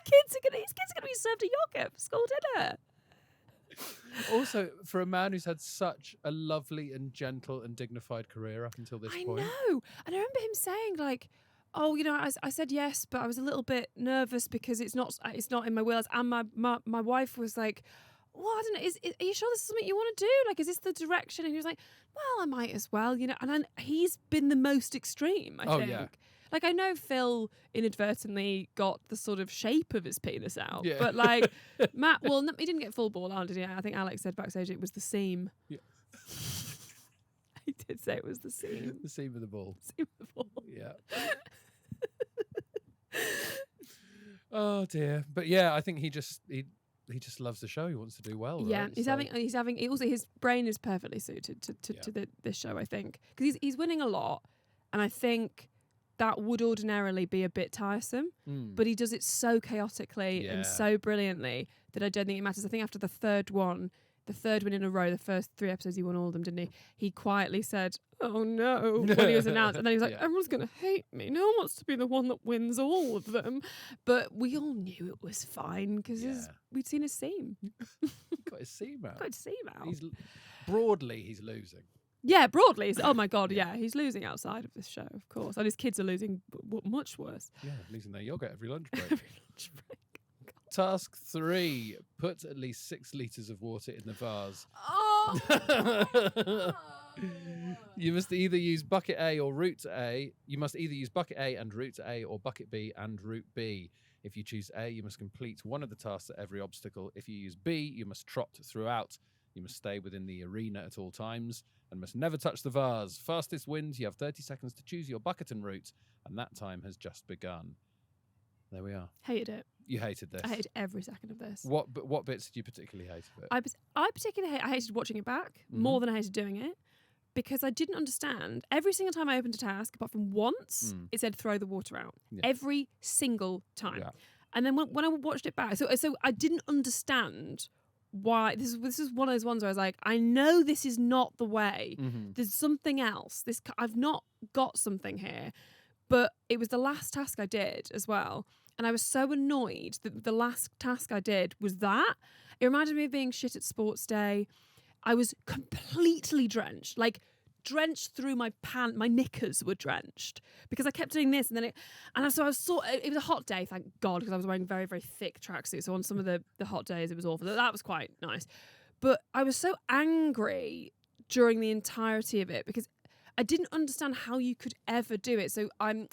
kids are gonna be served a yogurt for school dinner. Also, for a man who's had such a lovely and gentle and dignified career up until this point. I know. And I remember him saying, like, oh, you know, I said yes, but I was a little bit nervous because it's not in my wheelhouse. And my wife was like, well, I don't know. Are you sure this is something you want to do? Like, is this the direction? And he was like, well, I might as well, you know. And then he's been the most extreme, I think. Yeah. Like, I know Phil inadvertently got the sort of shape of his penis out. Yeah. But, like, Matt, well, he didn't get full ball out, did he? I think Alex said backstage it was the seam. Yeah. He did say it was the seam. The seam of the ball. Seam of the ball. Yeah. Oh, dear. But, yeah, I think he just loves the show. He wants to do well. Yeah, right? he's having. Also, his brain is perfectly suited to this show. I think because he's winning a lot, and I think that would ordinarily be a bit tiresome. But he does it so chaotically and so brilliantly that I don't think it matters. I think after the third win in a row, the first 3 episodes he won all of them, didn't he? He quietly said, "Oh no," when he was announced, and then he was like, "Everyone's going to hate me. No one wants to be the one that wins all of them." But we all knew it was fine because we'd seen his seam. Got his seam out. Got his seam out. Broadly, he's losing. Yeah, broadly. Oh my God, he's losing outside of this show, of course. And his kids are losing much worse. Yeah, losing their yogurt every lunch break. Task 3, put at least 6 litres of water in the vase. Oh! You must either use bucket A or route A. You must either use bucket A and route A or bucket B and route B. If you choose A, you must complete one of the tasks at every obstacle. If you use B, you must trot throughout. You must stay within the arena at all times and must never touch the vase. Fastest wins. You have 30 seconds to choose your bucket and route, and that time has just begun. There we are. Hated it. You hated this. I hated every second of this. What bits did you particularly hate of it? I particularly hated watching it back more than I hated doing it because I didn't understand. Every single time I opened a task, apart from once, it said throw the water out. Yeah. Every single time. Yeah. And then when I watched it back, so I didn't understand why. This is one of those ones where I was like, I know this is not the way. There's something else. I've not got something here. But it was the last task I did as well. And I was so annoyed that the last task I did was that. It reminded me of being shit at sports day. I was completely drenched, like drenched through my knickers were drenched because I kept doing this. And then it was a hot day, thank God, because I was wearing very, very thick tracksuits. So on some of the hot days, it was awful. That was quite nice. But I was so angry during the entirety of it because I didn't understand how you could ever do it. So I'm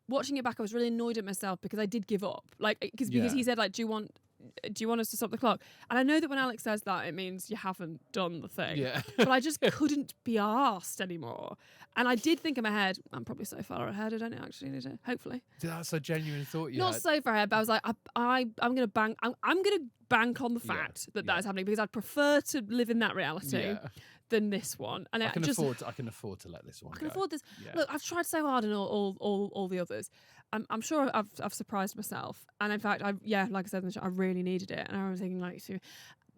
watching it back. I was really annoyed at myself because I did give up. Like because he said like, do you want us to stop the clock? And I know that when Alex says that, it means you haven't done the thing. Yeah. But I just couldn't be arsed anymore. And I did think in my head, I'm probably so far ahead. I don't actually need to. Hopefully. That's a genuine thought. Not so far ahead, but I was like, I'm gonna bank. I'm gonna bank on the fact that is happening because I'd prefer to live in that reality. Yeah. Than this one, and I can afford to let this one. I can afford this. Yeah. Look, I've tried so hard in all the others. I'm sure I've surprised myself, and in fact, like I said in the show, I really needed it, and I was thinking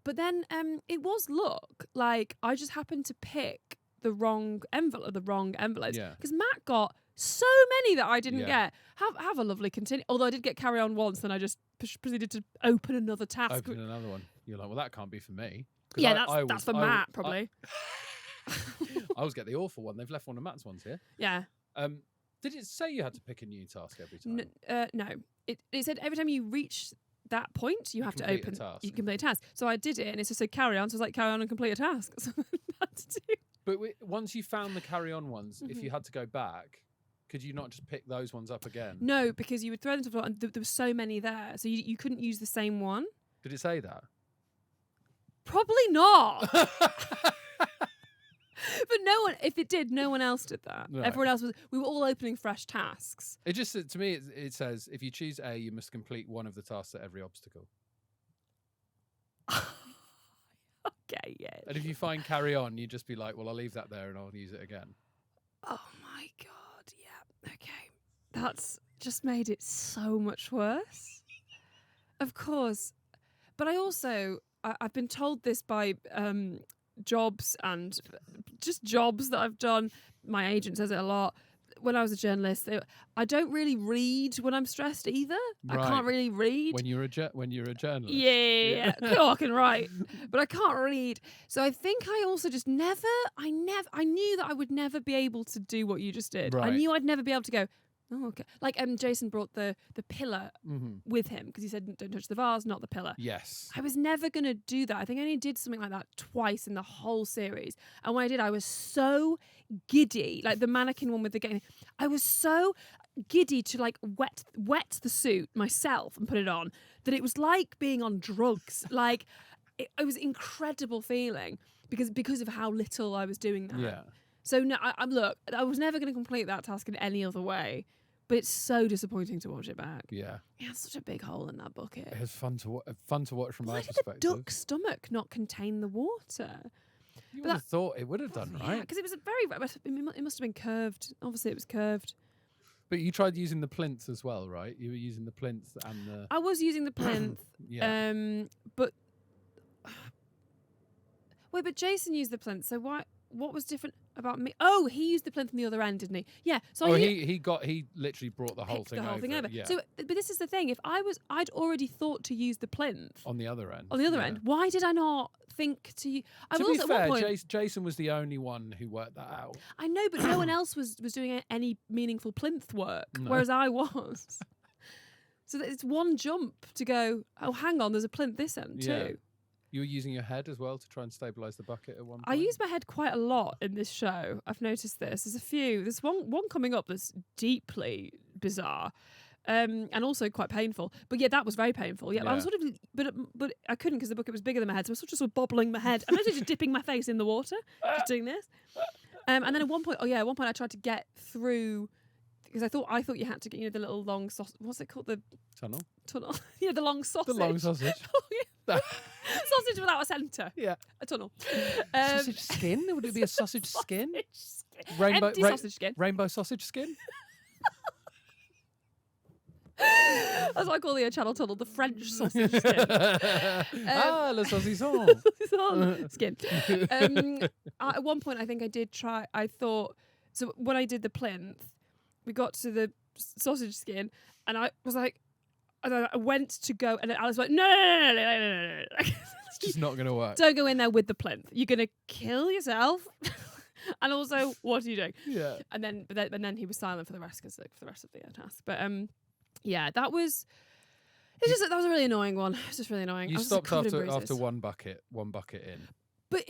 but then it was luck. Like I just happened to pick the wrong envelope, because Matt got so many that I didn't get. Have a lovely continue. Although I did get carry on once, then I just proceeded to open another task. Open another one. You're like, well, that can't be for me. Yeah, that's for Matt, probably. I always get the awful one. They've left one of Matt's ones here. Yeah. Did it say you had to pick a new task every time? No. It said every time you reach that point, you have to open. You complete a task. So I did it, and it just said carry on. So I was like, carry on and complete a task. So I had to do. But once you found the carry on ones, if you had to go back, could you not just pick those ones up again? No, because you would throw them to the floor, and there were so many there, so you couldn't use the same one. Did it say that? Probably not. But if it did, no one else did that. Right. Everyone else we were all opening fresh tasks. It just, to me, it says, if you choose A, you must complete one of the tasks at every obstacle. Okay, yeah. And if you find carry on, you just be like, well, I'll leave that there and I'll use it again. Oh my God, yeah. Okay. That's just made it so much worse. Of course. But I also, I've been told this by jobs and just jobs that I've done. My agent says it a lot. When I was a journalist, I don't really read when I'm stressed either. Right. I can't really read. When you're a journalist. Yeah. I can write, but I can't read. So I think I also just I knew that I would never be able to do what you just did. Right. I knew I'd never be able to go, oh, okay. Like Jason brought the pillar with him because he said, don't touch the vase, not the pillar. Yes. I was never going to do that. I think I only did something like that twice in the whole series. And when I did, I was so giddy. Like the mannequin one with the game. I was so giddy to like wet the suit myself and put it on that it was like being on drugs. Like it was an incredible feeling because of how little I was doing that. Yeah. So no, look, I was never going to complete that task in any other way. But it's so disappointing to watch it back. Yeah. It has such a big hole in that bucket. It was fun to watch from my perspective. Why did the duck's stomach not contain the water? You would have thought it would have done, right? Yeah, because it was it must have been curved. Obviously, it was curved. But you tried using the plinth as well, right? You were using the plinth and the... I was using the plinth. Yeah. But... Wait, but Jason used the plinth, so why... What was different about me? Oh, he used the plinth on the other end, didn't he? Yeah. So he literally brought the whole thing over. Yeah. So, but this is the thing. If I'd already thought to use the plinth on the other end. Why did I not think to? To be fair, Jason was the only one who worked that out. I know, but no one else was doing any meaningful plinth work, whereas I was. So it's one jump to go. Oh, hang on, there's a plinth this end too. You were using your head as well to try and stabilise the bucket at one point? I use my head quite a lot in this show. I've noticed this. There's one coming up that's deeply bizarre. And also quite painful. But yeah, that was very painful. Yeah, I was sort of, but I couldn't because the bucket was bigger than my head. So I was sort of bobbling my head. I'm actually just dipping my face in the water, just doing this. And then at one point I tried to get through because I thought you had to get the little long sausage. What's it called? The tunnel. Yeah, the long sausage. The long sausage. Oh, yeah. Sausage without a centre. Yeah. A tunnel. Sausage skin? Would it be a sausage skin? Empty sausage skin. Rainbow sausage skin? That's what I call the Channel Tunnel, the French sausage skin. Le saucisson. Skin. At one point, I think I did try. I thought so when I did the plinth, we got to the sausage skin, and I was like, I went to go, and I was like, no. It's just not going to work. Don't go in there with the plinth. You're going to kill yourself. And also, what are you doing? Yeah. And then he was silent for the rest of the task. But yeah, that was. That was a really annoying one. It was just really annoying. You stopped after one bucket in. But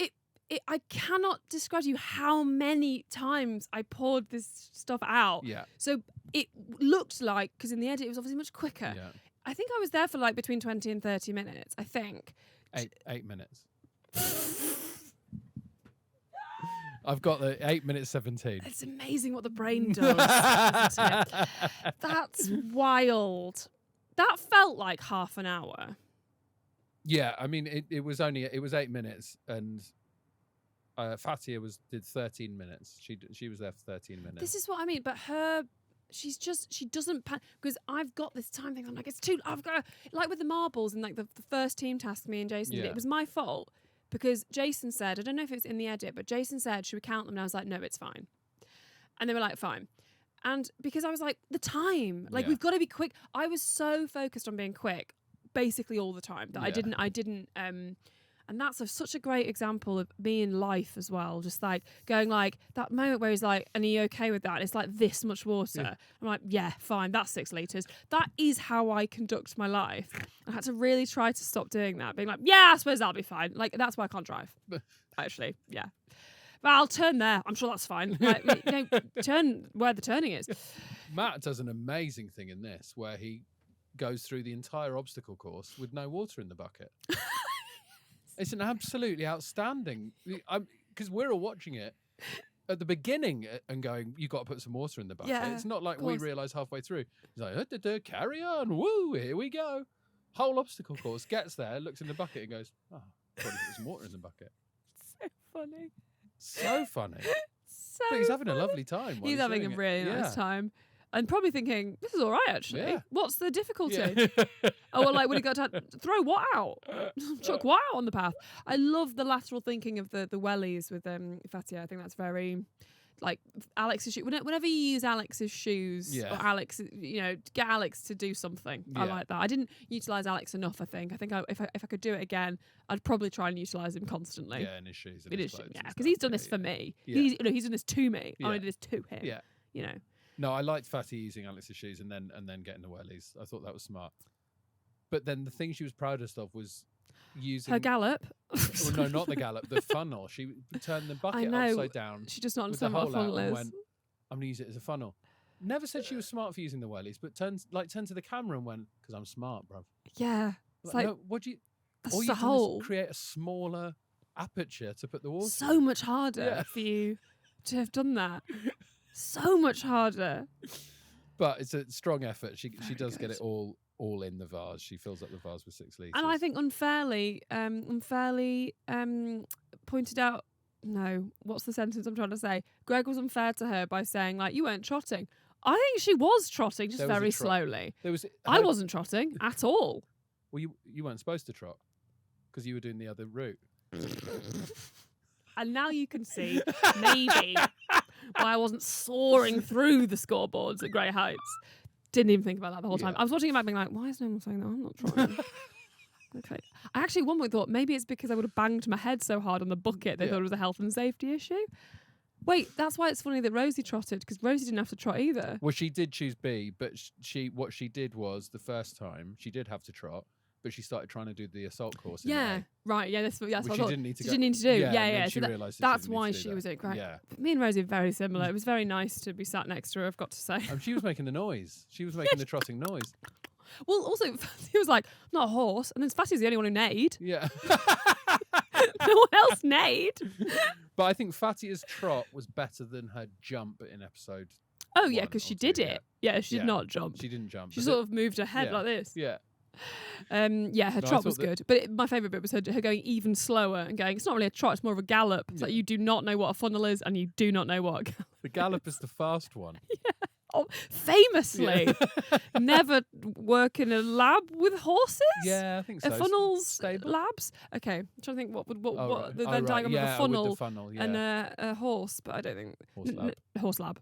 I cannot describe to you how many times I poured this stuff out. Yeah. So it looked like, because in the edit it was obviously much quicker. Yeah. I think I was there for like between 20 and 30 minutes, I think. 8 minutes. I've got the 8 minutes 17. It's amazing what the brain does. Isn't it? That's wild. That felt like half an hour. Yeah, I mean it was 8 minutes, and Fatia did 13 minutes. She was there for 13 minutes. This is what I mean, but she doesn't because I've got this time thing. I'm like, I've got like with the marbles and like the first team task me and Jason did. It was my fault because Jason said, I don't know if it was in the edit, but Jason said, should we count them? And I was like, no, it's fine. And they were like, fine. And because I was like, the time, like we've got to be quick. I was so focused on being quick basically all the time that I didn't and that's such a great example of me in life as well. Just like going like that moment where he's like, and are you okay with that? And it's like this much water. Yeah. I'm like, yeah, fine. That's 6 litres. That is how I conduct my life. I had to really try to stop doing that. Being like, yeah, I suppose that'll be fine. Like, that's why I can't drive. Actually, yeah. But I'll turn there. I'm sure that's fine. Like, turn where the turning is. Matt does an amazing thing in this where he goes through the entire obstacle course with no water in the bucket. It's an absolutely outstanding, because we're all watching it at the beginning and going, you've got to put some water in the bucket. Yeah, it's not like we realise halfway through. He's like, carry on, woo, here we go. Whole obstacle course, gets there, looks in the bucket and goes, oh, I've got to put some water in the bucket. So funny. So funny. But he's having a lovely time. He's having a really nice time. And probably thinking, this is all right, actually. Yeah. What's the difficulty? Yeah. Oh, well, like, when he got to throw what out? Chuck what out on the path? I love the lateral thinking of the wellies with Fatia. I think that's very, like, Alex's shoes. Whenever you use Alex's shoes, or Alex, get Alex to do something. Yeah. I like that. I didn't utilise Alex enough, I think. I think if I could do it again, I'd probably try and utilise him constantly. Yeah, in his shoes. In his clothes. Yeah, because he's done this for me. Yeah. He's done this to me. Yeah. I did this to him. Yeah. You know. No, I liked Fatty using Alex's shoes and then getting the wellies. I thought that was smart. But then the thing she was proudest of was using her gallop. Well, no, not the gallop, the funnel. She turned the bucket upside down. She just not understand what a funnel is. Went, I'm going to use it as a funnel. Never said she was smart for using the wellies, but turned to the camera and went, because I'm smart, bruv. Yeah. It's like, no, what do you... That's all the whole... create a smaller aperture to put the water so in. Much harder for you to have done that. So much harder. But it's a strong effort. She does get it all in the vase. She fills up the vase with 6 litres. And I think unfairly pointed out, no, what's the sentence I'm trying to say? Greg was unfair to her by saying, like, you weren't trotting. I think she was trotting, just very slowly. I wasn't trotting at all. Well, you weren't supposed to trot because you were doing the other route. And now you can see, maybe, why I wasn't soaring through the scoreboards at great heights. Didn't even think about that the whole time. I was watching it back being like, why is no one saying that? I'm not trying. Okay. I actually at one point thought maybe it's because I would have banged my head so hard on the bucket they thought it was a health and safety issue. Wait, that's why it's funny that Rosie trotted, because Rosie didn't have to trot either. Well, she did choose B, but what she did was the first time she did have to trot, but she started trying to do the assault course. Yeah, right. Yeah, that's what I thought. She didn't need to do. Yeah. She realised that's why she was at great. Yeah. Me and Rosie are very similar. It was very nice to be sat next to her, I've got to say. She was making the noise. She was making the trotting noise. Well, also, he was like, not a horse. And then Fatty's the only one who neighed. Yeah. No one else neighed. But I think Fatia's trot was better than her jump in episode. Oh, yeah, because she did it. Yeah, she did not jump. She didn't jump. She sort of moved her head like this. Yeah. Her trot was good. But my favourite bit was her going even slower and going, it's not really a trot, it's more of a gallop. It's like you do not know what a funnel is and you do not know what a gallop is. The gallop is the fast one. Yeah. famously never work in a lab with horses. Yeah, I think so. Funnels Stable. labs. Okay, I'm trying to think what Right. the Venn diagram of a funnel, with the funnel, yeah. and a horse, but I don't think horse lab.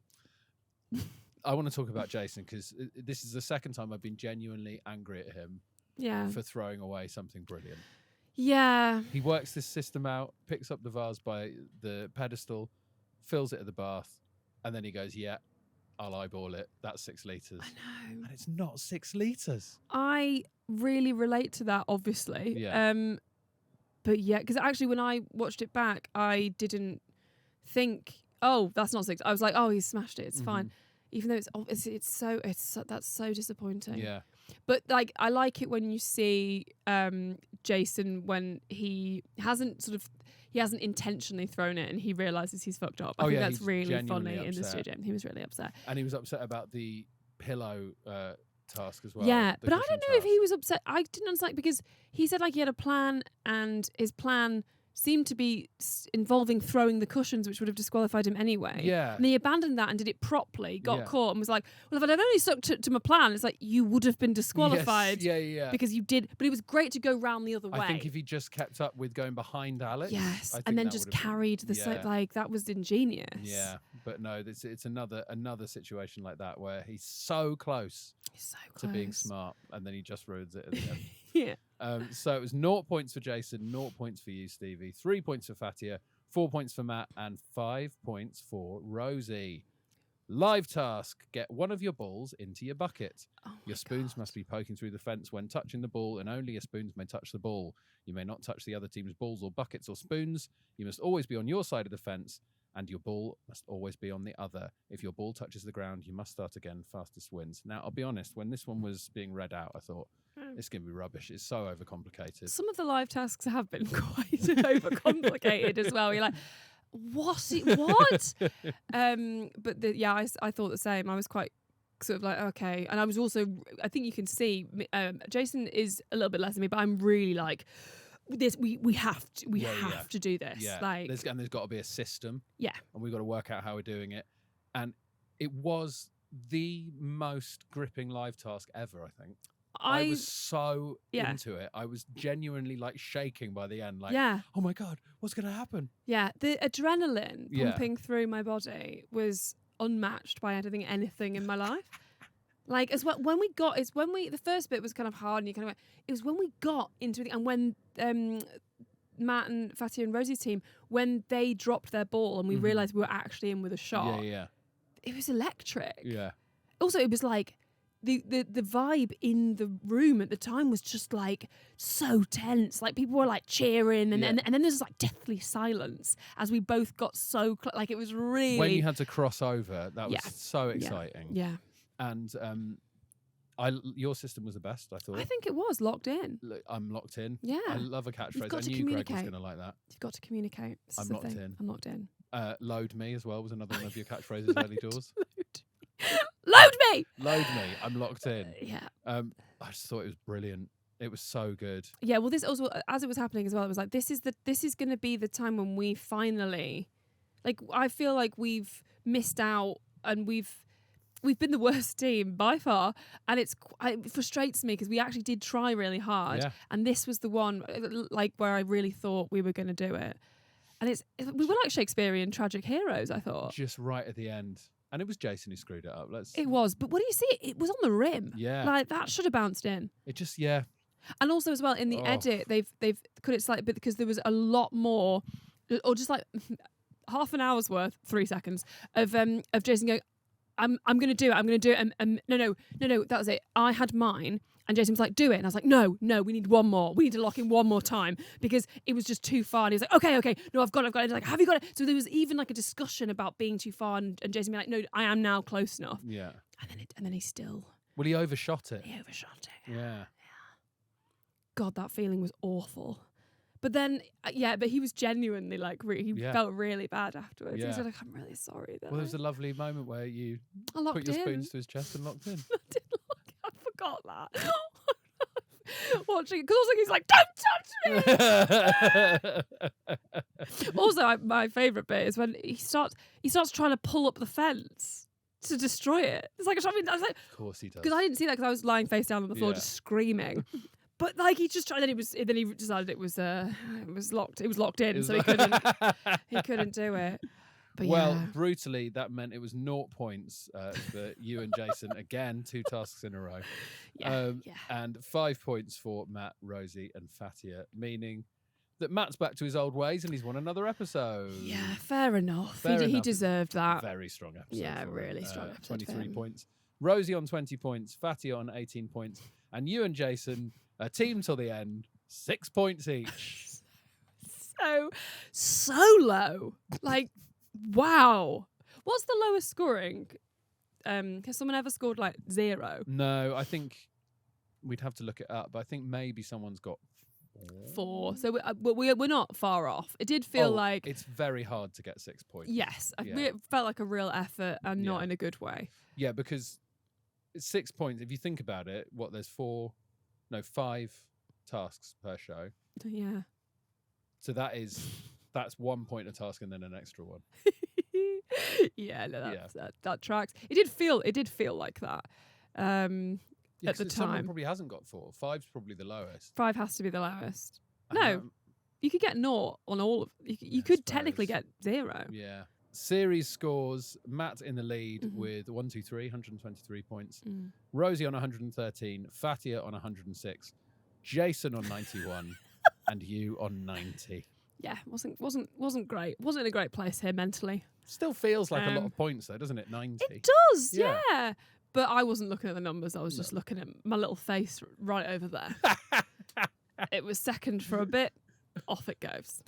I want to talk about Jason because this is the second time I've been genuinely angry at him for throwing away something brilliant. Yeah. He works this system out, picks up the vase by the pedestal, fills it at the bath, and then he goes, yeah, I'll eyeball it. That's 6 litres. I know. And it's not 6 litres. I really relate to that, obviously. Yeah. But yeah, because actually when I watched it back, I didn't think, oh, that's not 6. I was like, oh, he's smashed it. It's fine. Even though that's so disappointing. Yeah. But like, I like it when you see Jason when he hasn't intentionally thrown it and he realizes he's fucked up. I think that's really funny in the studio. He was really upset. And he was upset about the pillow task as well. Yeah, but I don't know if he was upset. I didn't understand because he said like he had a plan and his plan seemed to be involving throwing the cushions, which would have disqualified him anyway. Yeah. And he abandoned that and did it properly, got caught and was like, well, if I'd only stuck to my plan, it's like, you would have been disqualified. Yes. Yeah. Because you did. But it was great to go round the other way. I think if he just kept up with going behind Alex. Yes. And then just carried that was ingenious. Yeah. But no, it's another situation like that where he's so close. To being smart, and then he just ruins it at the end. Yeah. So it was 0 points for Jason, 0 points for you, Stevie, 3 points for Fatia, 4 points for Matt, and 5 points for Rosie. Live task: get one of your balls into your bucket. Your spoons must be poking through the fence when touching the ball, and only your spoons may touch the ball. You may not touch the other team's balls or buckets or spoons. You must always be on your side of the fence, and your ball must always be on the other. If your ball touches the ground, you must start again. Fastest wins. Now, I'll be honest, when this one was being read out, I thought, it's going to be rubbish. It's so overcomplicated. Some of the live tasks have been quite overcomplicated as well. You're like, what? I thought the same. I was quite sort of like, okay. And I was also, I think you can see, Jason is a little bit less than me, but I'm really like, this we have to do this. Yeah. Like, there's got to be a system. Yeah. And we've got to work out how we're doing it. And it was the most gripping live task ever, I think. I was so into it. I was genuinely like shaking by the end. Like, oh my God, what's going to happen? Yeah. The adrenaline pumping through my body was unmatched by anything in my life. Like, as well, the first bit was kind of hard and it was when we got into it and when Matt and Fatia and Rosie's team, when they dropped their ball and we realised we were actually in with a shot. Yeah. It was electric. Yeah. Also, it was like, the vibe in the room at the time was just like so tense. Like people were like cheering and then there's like deathly silence as we both got so like it was really when you had to cross over. That was so exciting. Yeah. And your system was the best, I thought. I think it was locked in. Look, I'm locked in. Yeah. I love a catchphrase. I knew Greg was going to like that. You've got to communicate. I'm locked in. I'm locked in. Load me as well was another one of your catchphrases early doors. Load me! Load me. I'm locked in. Yeah. I just thought it was brilliant. It was so good. Yeah, well, this also, as it was happening as well, it was like, this is going to be the time when we finally, like, I feel like we've missed out and we've been the worst team by far, and it frustrates me because we actually did try really hard, and this was the one like where I really thought we were going to do it, and we were like Shakespearean tragic heroes. I thought just right at the end, and it was Jason who screwed it up. It was, but what do you see? It was on the rim. Yeah, like that should have bounced in. It just and also as well in the edit they've cut it slightly, but because there was a lot more, or just like half an hour's worth, 3 seconds of Jason going, I'm going to do it. I'm going to do it. And no, that was it. I had mine. And Jason was like, do it. And I was like, no, we need one more. We need to lock in one more time because it was just too far. And he was like, okay. No, I've got it. And he's like, have you got it? So there was even like a discussion about being too far. And Jason being like, no, I am now close enough. Yeah. And then he still. Well, he overshot it. He overshot it. Yeah. God, that feeling was awful. But then, but he was genuinely like, he felt really bad afterwards. Yeah. He was like, I'm really sorry. Well, there was a lovely moment where you put your spoons to his chest and locked in. I did lock in. I forgot that. Watching it, because also he's like, don't touch me. Also, my favourite bit is when he starts trying to pull up the fence. to destroy it. It's like, I mean, I was like, Of course he does. because I didn't see that because I was lying face down on the floor Yeah. just screaming. But like he just tried. Then he decided it was locked. It was locked in, so he couldn't do it. But well, yeah. brutally, that meant it was 0 points for you and Jason. Again, 2 tasks in a row. Yeah. And 5 points for Matt, Rosie, and Fatia, meaning that Matt's back to his old ways and he's won another episode. Yeah, fair enough. Fair He enough. deserved that. Very strong episode. Yeah, for really him. strong episode. 23 points. Rosie on 20 points, Fatia on 18 points, and you and Jason, a team till the end, 6 points each. So low. Like, wow. What's the lowest scoring? Has someone ever scored like 0? No, I think we'd have to look it up, but I think maybe someone's got 4. So we're not far off. It did feel like it's very hard to get 6 points. yes, Yeah. it felt like a real effort and not in a good way. Yeah, because it's 6 points. If you think about it, there's 5 tasks per show. Yeah. So that's 1 point a task and then an extra one. Yeah, no, that tracks. It did feel like that. Yeah, at the someone time. probably hasn't got 4. 5's probably the lowest. 5 has to be the lowest. And No, you could get 0 on all of. You could technically get 0. Yeah. Series scores: Matt in the lead with 123 points. Rosie on 113, Fatia on 106, Jason on 91, and you on 90. Yeah, wasn't great. Wasn't in a great place here mentally. Still feels like a lot of points though, doesn't it? 90. It does, yeah. But I wasn't looking at the numbers. I was just looking at my little face right over there. It was second for a bit. Off it goes.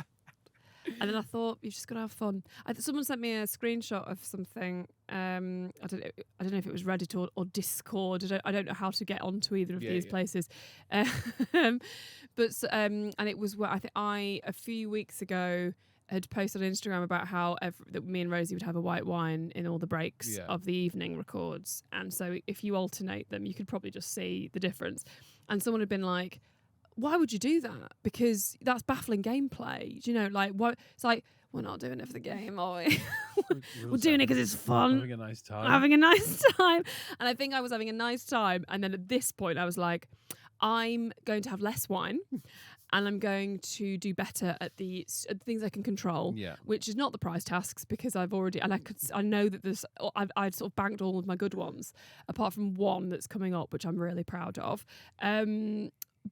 And then I thought, you've just got to have fun. Someone sent me a screenshot of something. I don't know if it was Reddit or Discord. I don't know how to get onto either of these places. But and it was what I think a few weeks ago had posted on Instagram about how that me and Rosie would have a white wine in all the breaks of the evening records. And so if you alternate them, you could probably just see the difference. And someone had been like, why would you do that? Because that's baffling gameplay. Do you know, like, what? It's like, we're not doing it for the game, are we? We're doing it because it's fun. Having a nice time. Having a nice time. And I think I was having a nice time. And then at this point, I was like, I'm going to have less wine. And I'm going to do better at the things I can control, which is not the prize tasks because I've already, and I know that I'd sort of banked all of my good ones, apart from one that's coming up, which I'm really proud of.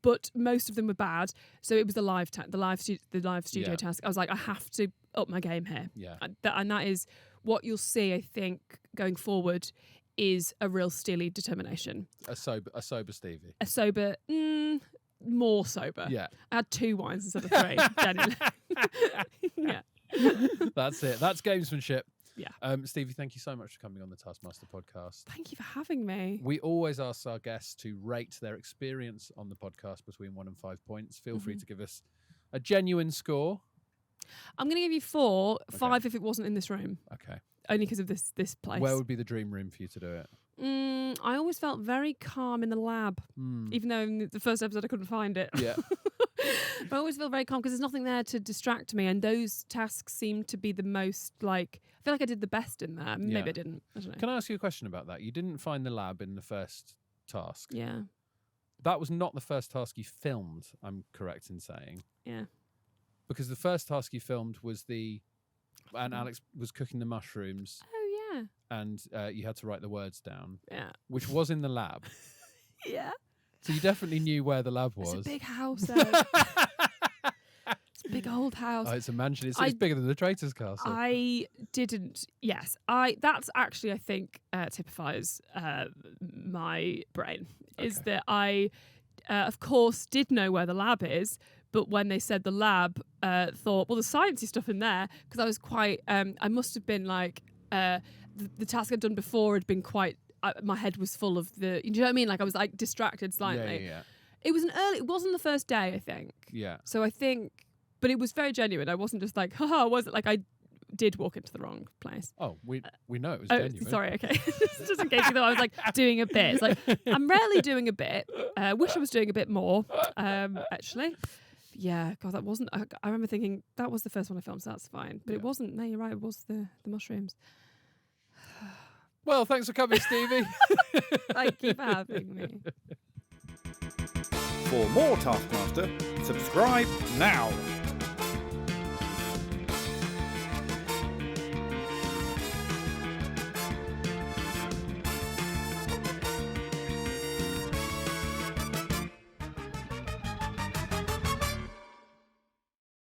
But most of them were bad, so it was the live studio task. I was like, I have to up my game here, and that is what you'll see. I think going forward is a real steely determination. A sober Stevie. A sober. More sober. Yeah. I had 2 wines instead of 3, genuinely. Yeah. That's it. That's gamesmanship. Yeah. Stevie, thank you so much for coming on the Taskmaster podcast. Thank you for having me. We always ask our guests to rate their experience on the podcast between 1 and 5 points. Feel free to give us a genuine score. I'm going to give you 4, 5 if it wasn't in this room. Okay. Only because of this place. Where would be the dream room for you to do it? I always felt very calm in the lab, even though in the first episode I couldn't find it. Yeah. But I always feel very calm because there's nothing there to distract me, and those tasks seem to be the most, like, I feel like I did the best in there. Maybe I didn't. I don't know. Can I ask you a question about that? You didn't find the lab in the first task. Yeah. That was not the first task you filmed, I'm correct in saying. Yeah. Because the first task you filmed was and Alex was cooking the mushrooms. Oh, yeah. And you had to write the words down. Yeah. Which was in the lab. Yeah. So you definitely knew where the lab was. It's a big house, though. It's a big old house. Oh, it's a mansion. It's bigger than the Traitor's Castle. I didn't. Yes, that's actually, I think, typifies my brain. Is that I, of course, did know where the lab is, but when they said the lab, thought, well, the sciencey stuff in there, because I was quite. I must have been like the task I'd done before had been quite. My head was full of the. You know what I mean? Like I was like distracted slightly. Yeah. It was it wasn't the first day, I think. Yeah. So I think, but it was very genuine. I wasn't just like, haha, was it? Like I did walk into the wrong place. Oh, we know it was genuine. Sorry, okay. Just in case you thought I was like doing a bit. It's like, I'm rarely doing a bit. Wish I was doing a bit more, actually. Yeah, God, that wasn't, I remember thinking, that was the first one I filmed, so that's fine. But it wasn't, no, you're right, it was the mushrooms. Well, thanks for coming, Stevie. Thank you for having me. For more Taskmaster, subscribe now.